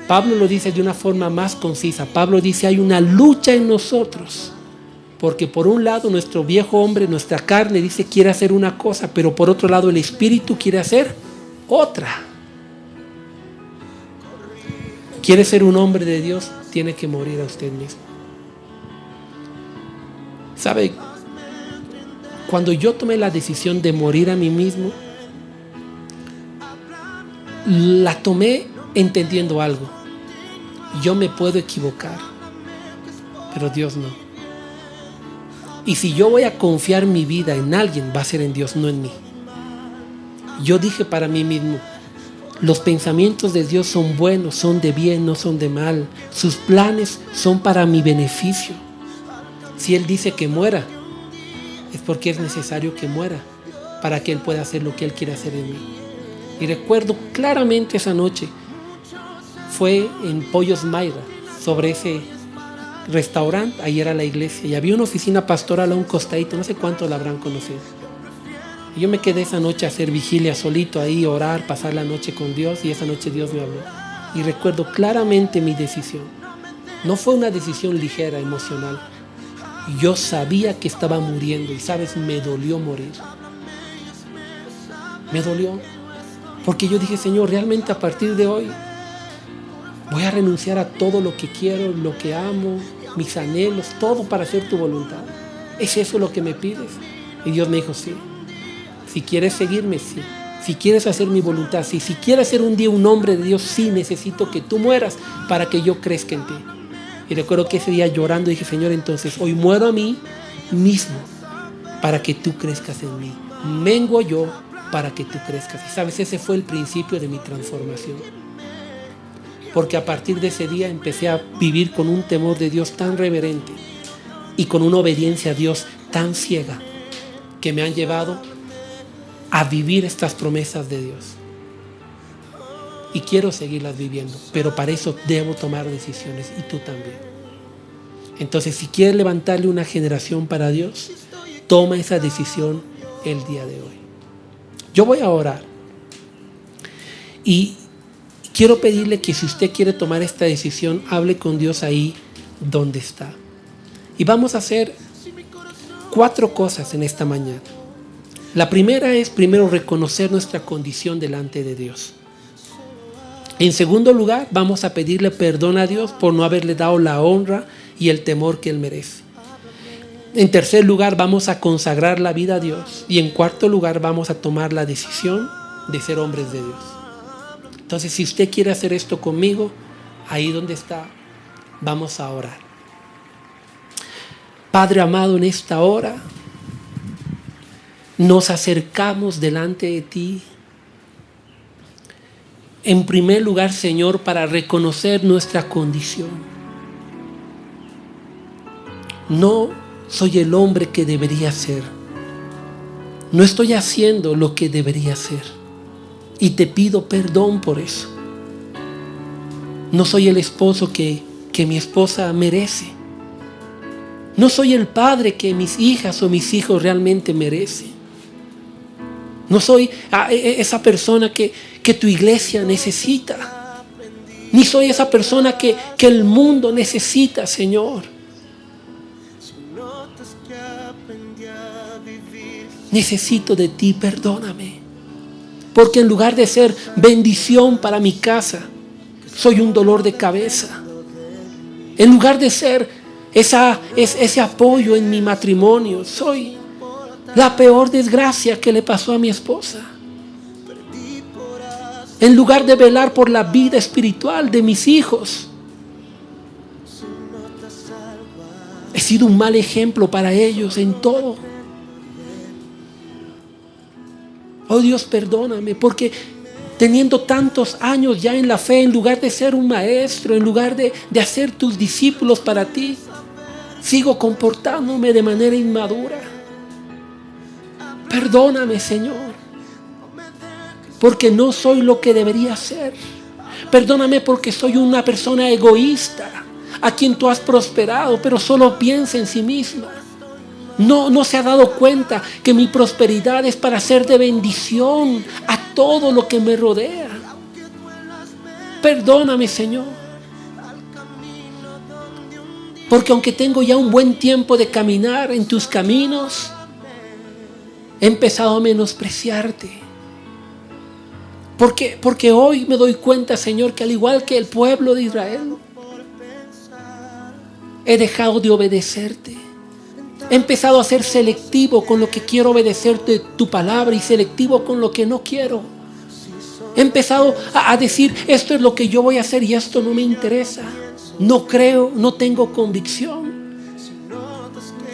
Pablo lo dice de una forma más concisa. Pablo dice: hay una lucha en nosotros. Porque por un lado nuestro viejo hombre, nuestra carne, dice quiere hacer una cosa, pero por otro lado el espíritu quiere hacer otra. Quiere ser un hombre de Dios, tiene que morir a usted mismo. ¿Sabe? Cuando yo tomé la decisión de morir a mí mismo, la tomé entendiendo algo. Yo me puedo equivocar, pero Dios no. Y si yo voy a confiar mi vida en alguien, va a ser en Dios, no en mí. Yo dije para mí mismo: los pensamientos de Dios son buenos, son de bien, no son de mal. Sus planes son para mi beneficio. Si Él dice que muera, es porque es necesario que muera para que Él pueda hacer lo que Él quiere hacer en mí. Y recuerdo claramente esa noche, fue en Pollos Mayra, sobre ese restaurante, ahí era la iglesia y había una oficina pastoral a un costadito, no sé cuántos la habrán conocido. Y yo me quedé esa noche a hacer vigilia solito ahí, orar, pasar la noche con Dios, y esa noche Dios me habló. Y recuerdo claramente mi decisión. No fue una decisión ligera, emocional. Yo sabía que estaba muriendo y, ¿sabes? Me dolió morir. Me dolió. Porque yo dije, Señor, realmente a partir de hoy voy a renunciar a todo lo que quiero, lo que amo, mis anhelos, todo para hacer tu voluntad. ¿Es eso lo que me pides? Y Dios me dijo, sí. Si quieres seguirme, sí. Si quieres hacer mi voluntad, sí. Si quieres ser un día un hombre de Dios, sí, necesito que tú mueras para que yo crezca en ti. Y recuerdo que ese día llorando dije, Señor, entonces hoy muero a mí mismo para que tú crezcas en mí. Menguo yo para que tú crezcas. Y sabes, ese fue el principio de mi transformación. Porque a partir de ese día empecé a vivir con un temor de Dios tan reverente y con una obediencia a Dios tan ciega que me han llevado a vivir estas promesas de Dios. Y quiero seguirlas viviendo, pero para eso debo tomar decisiones, y tú también. Entonces, si quieres levantarle una generación para Dios, toma esa decisión el día de hoy. Yo voy a orar y quiero pedirle que si usted quiere tomar esta decisión, hable con Dios ahí donde está. Y vamos a hacer 4 cosas en esta mañana. La primera es primero reconocer nuestra condición delante de Dios. En segundo lugar, vamos a pedirle perdón a Dios por no haberle dado la honra y el temor que Él merece. En tercer lugar, vamos a consagrar la vida a Dios. Y en cuarto lugar, vamos a tomar la decisión de ser hombres de Dios. Entonces, si usted quiere hacer esto conmigo, ahí donde está, vamos a orar. Padre amado, en esta hora nos acercamos delante de ti. En primer lugar, Señor, para reconocer nuestra condición. No soy el hombre que debería ser. No estoy haciendo lo que debería ser. Y te pido perdón por eso. No soy el esposo que mi esposa merece. No soy el padre que mis hijas o mis hijos realmente merecen. No soy esa persona que tu iglesia necesita. Ni soy esa persona que el mundo necesita, Señor. Necesito de ti, perdóname. Porque en lugar de ser bendición para mi casa, soy un dolor de cabeza. En lugar de ser ese apoyo en mi matrimonio, soy la peor desgracia que le pasó a mi esposa. En lugar de velar por la vida espiritual de mis hijos, he sido un mal ejemplo para ellos en todo. Oh Dios, perdóname, porque teniendo tantos años ya en la fe, en lugar de ser un maestro, en lugar de hacer tus discípulos para ti, sigo comportándome de manera inmadura. Perdóname, Señor, porque no soy lo que debería ser. Perdóname porque soy una persona egoísta, a quien tú has prosperado, pero solo piensa en sí misma. No se ha dado cuenta que mi prosperidad es para ser de bendición a todo lo que me rodea. Perdóname, Señor, porque aunque tengo ya un buen tiempo de caminar en tus caminos, he empezado a menospreciarte. Porque hoy me doy cuenta, Señor, que al igual que el pueblo de Israel, he dejado de obedecerte. He empezado a ser selectivo con lo que quiero obedecerte tu palabra y selectivo con lo que no quiero. He empezado a decir, esto es lo que yo voy a hacer y esto no me interesa. No creo, no tengo convicción.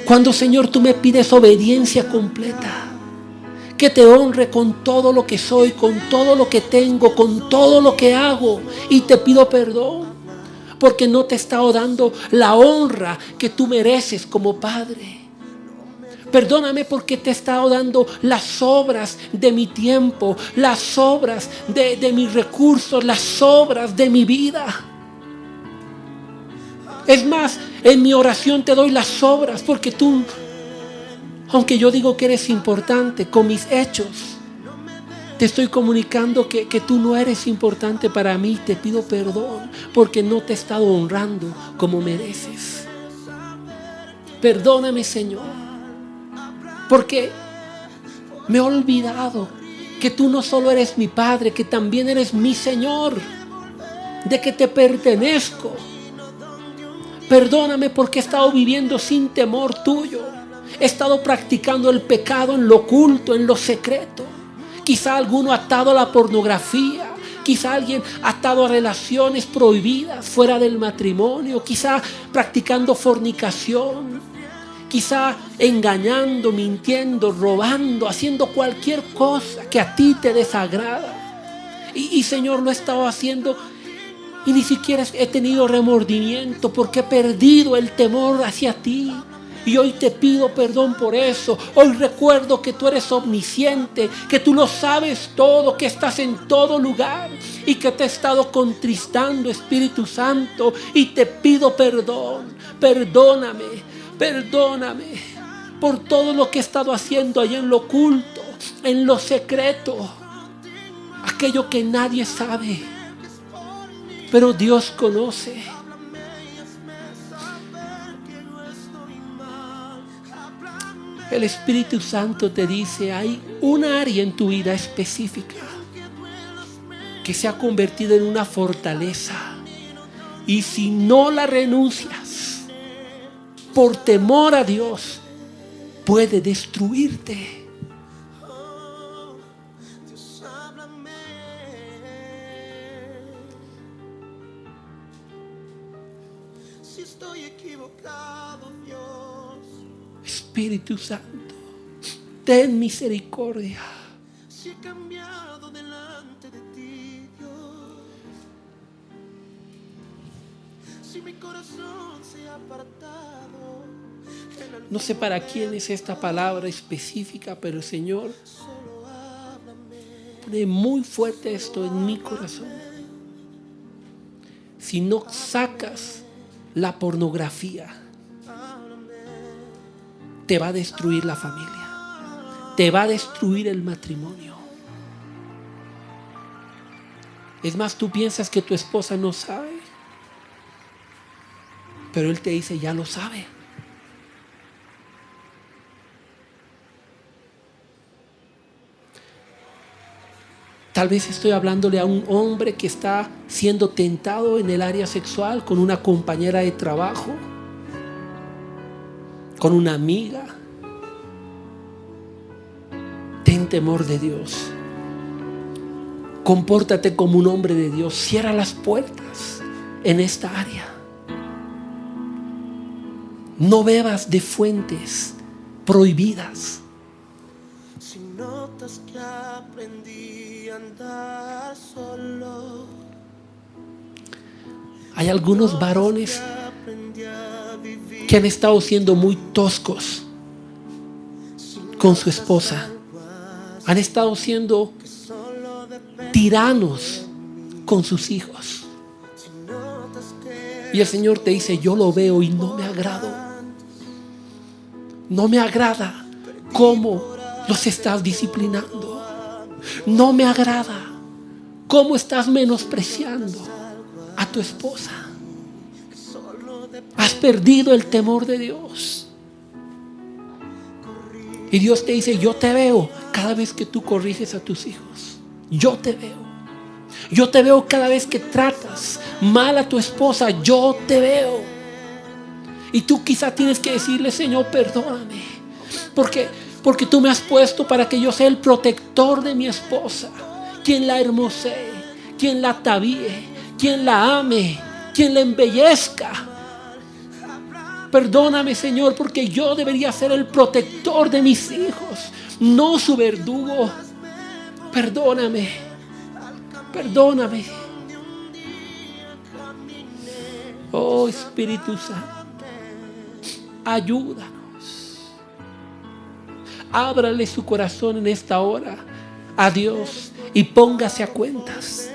Cuando, Señor, tú me pides obediencia completa, que te honre con todo lo que soy, con todo lo que tengo, con todo lo que hago, y te pido perdón porque no te he estado dando la honra que tú mereces como Padre. Perdóname porque te he estado dando las obras de mi tiempo, las obras de mis recursos, las obras de mi vida. Es más, en mi oración te doy las obras porque tú, aunque yo digo que eres importante, con mis hechos te estoy comunicando que tú no eres importante para mí. Te pido perdón porque no te he estado honrando como mereces. Perdóname, Señor, porque me he olvidado que tú no solo eres mi Padre, que también eres mi Señor, de que te pertenezco. Perdóname porque he estado viviendo sin temor tuyo. He estado practicando el pecado en lo oculto, en lo secreto. Quizá alguno atado a la pornografía. Quizá alguien atado a relaciones prohibidas fuera del matrimonio. Quizá practicando fornicación. Quizá engañando, mintiendo, robando, haciendo cualquier cosa que a ti te desagrada. Y Señor, lo he estado haciendo y ni siquiera he tenido remordimiento porque he perdido el temor hacia ti. Y hoy te pido perdón por eso. Hoy recuerdo que tú eres omnisciente, que tú lo sabes todo, que estás en todo lugar y que te he estado contristando, Espíritu Santo. Y te pido perdón. Perdóname por todo lo que he estado haciendo allá en lo oculto, en lo secreto. Aquello que nadie sabe, pero Dios conoce. El Espíritu Santo te dice, hay un área en tu vida específica que se ha convertido en una fortaleza. Y si no la renuncias por temor a Dios, puede destruirte. Si estoy equivocado, Dios. Espíritu Santo, ten misericordia. Si he cambiado delante de ti, Dios. Si mi corazón se ha apartado. No sé para quién es esta palabra específica, pero Señor, pone muy fuerte esto en mi corazón. Si no sacas la pornografía, te va a destruir la familia, te va a destruir el matrimonio. Es más, tú piensas que tu esposa no sabe, pero Él te dice, ya lo sabe. Tal vez estoy hablándole a un hombre que está siendo tentado en el área sexual con una compañera de trabajo, con una amiga. Ten temor de Dios. Compórtate como un hombre de Dios. Cierra las puertas en esta área. No bebas de fuentes prohibidas. Si notas que aprendí a andar solo. Hay algunos varones que han estado siendo muy toscos con su esposa. Han estado siendo tiranos con sus hijos. Y el Señor te dice, yo lo veo y no me agrado. No me agrada cómo los estás disciplinando. No me agrada cómo estás menospreciando a tu esposa. Has perdido el temor de Dios. Y Dios te dice, yo te veo cada vez que tú corriges a tus hijos. Yo te veo. Yo te veo cada vez que tratas mal a tu esposa. Yo te veo. Y tú quizá tienes que decirle, Señor, perdóname. Porque tú me has puesto para que yo sea el protector de mi esposa. Quien la hermosee, quien la atavíe, quien la ame, quien la embellezca. Perdóname, Señor, porque yo debería ser el protector de mis hijos, no su verdugo. Perdóname, perdóname. Oh, Espíritu Santo, ayúdanos. Ábrale su corazón en esta hora a Dios y póngase a cuentas.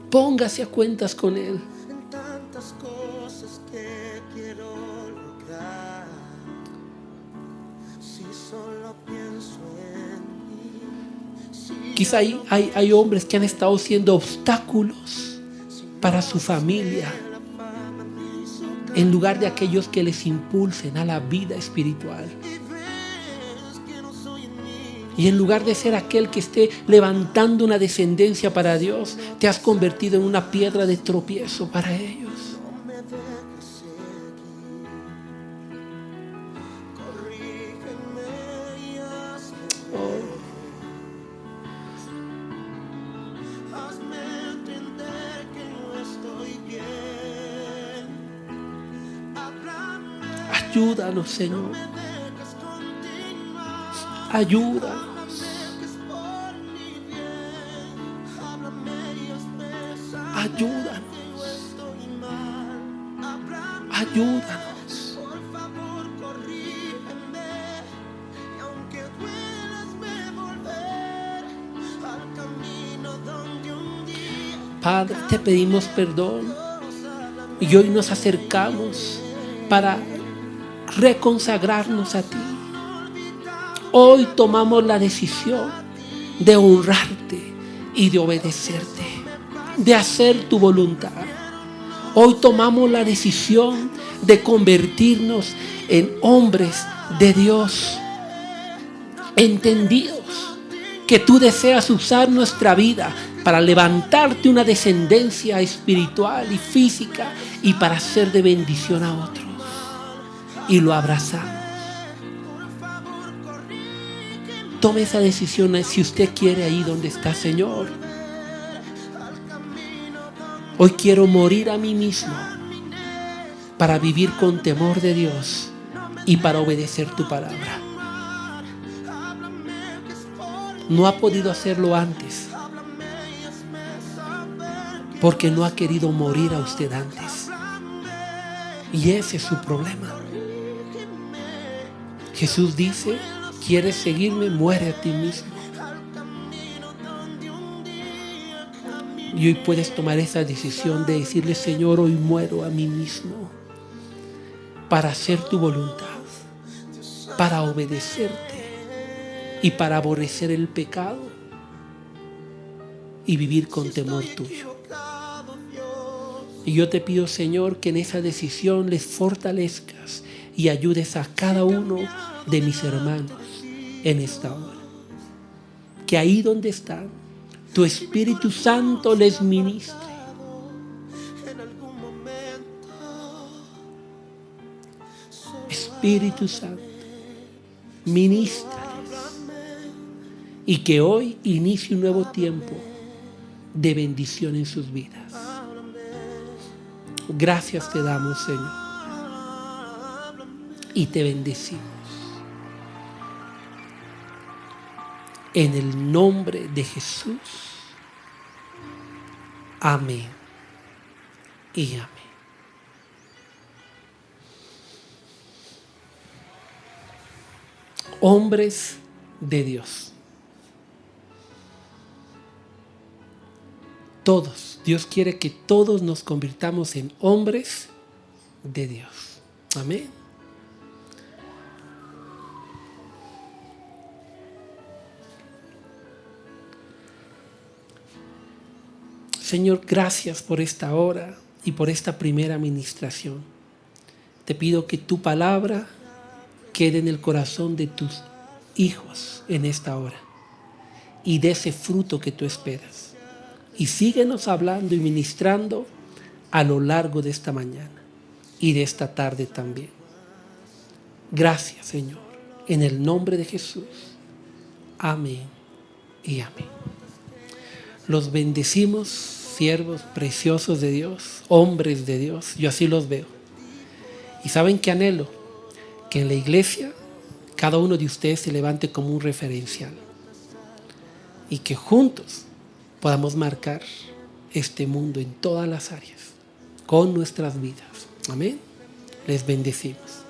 Póngase a cuentas con Él. En tantas cosas que quiero lograr. Si solo pienso en mí, Quizá hay hombres que han estado siendo obstáculos para su familia, en lugar de aquellos que les impulsen a la vida espiritual. Y en lugar de ser aquel que esté levantando una descendencia para Dios, te has convertido en una piedra de tropiezo para ellos. Ayúdanos, Señor. Ayúdanos. Ayúdanos. Ayúdanos. Padre, te pedimos perdón y hoy nos acercamos para reconsagrarnos a ti. Hoy tomamos la decisión de honrarte y de obedecerte, de hacer tu voluntad. Hoy tomamos la decisión de convertirnos en hombres de Dios, entendidos que tú deseas usar nuestra vida para levantarte una descendencia espiritual y física y para ser de bendición a otros. Y lo abrazamos. Tome esa decisión si usted quiere ahí donde está. Señor, hoy quiero morir a mí mismo para vivir con temor de Dios y para obedecer tu palabra. No ha podido hacerlo antes porque no ha querido morir a usted antes. Y ese es su problema. Jesús dice: ¿quieres seguirme? Muere a ti mismo. Y hoy puedes tomar esa decisión de decirle: Señor, hoy muero a mí mismo para hacer tu voluntad, para obedecerte y para aborrecer el pecado y vivir con temor tuyo. Y yo te pido, Señor, que en esa decisión les fortalezcas y ayudes a cada uno de mis hermanos en esta hora. Que ahí donde están, tu Espíritu Santo les ministre. Espíritu Santo, ministrales. Y que hoy inicie un nuevo tiempo de bendición en sus vidas. Gracias te damos, Señor. Y te bendecimos. En el nombre de Jesús. Amén. Y amén. Hombres de Dios. Todos. Dios quiere que todos nos convirtamos en hombres de Dios. Amén. Señor, gracias por esta hora y por esta primera administración. Te pido que tu palabra quede en el corazón de tus hijos en esta hora y dé ese fruto que tú esperas. Y síguenos hablando y ministrando a lo largo de esta mañana y de esta tarde también. Gracias, Señor, en el nombre de Jesús. Amén y amén. Los bendecimos, siervos preciosos de Dios, hombres de Dios. Yo así los veo. Y saben que anhelo que en la iglesia cada uno de ustedes se levante como un referencial y que juntos podamos marcar este mundo en todas las áreas con nuestras vidas. Amén. Les bendecimos.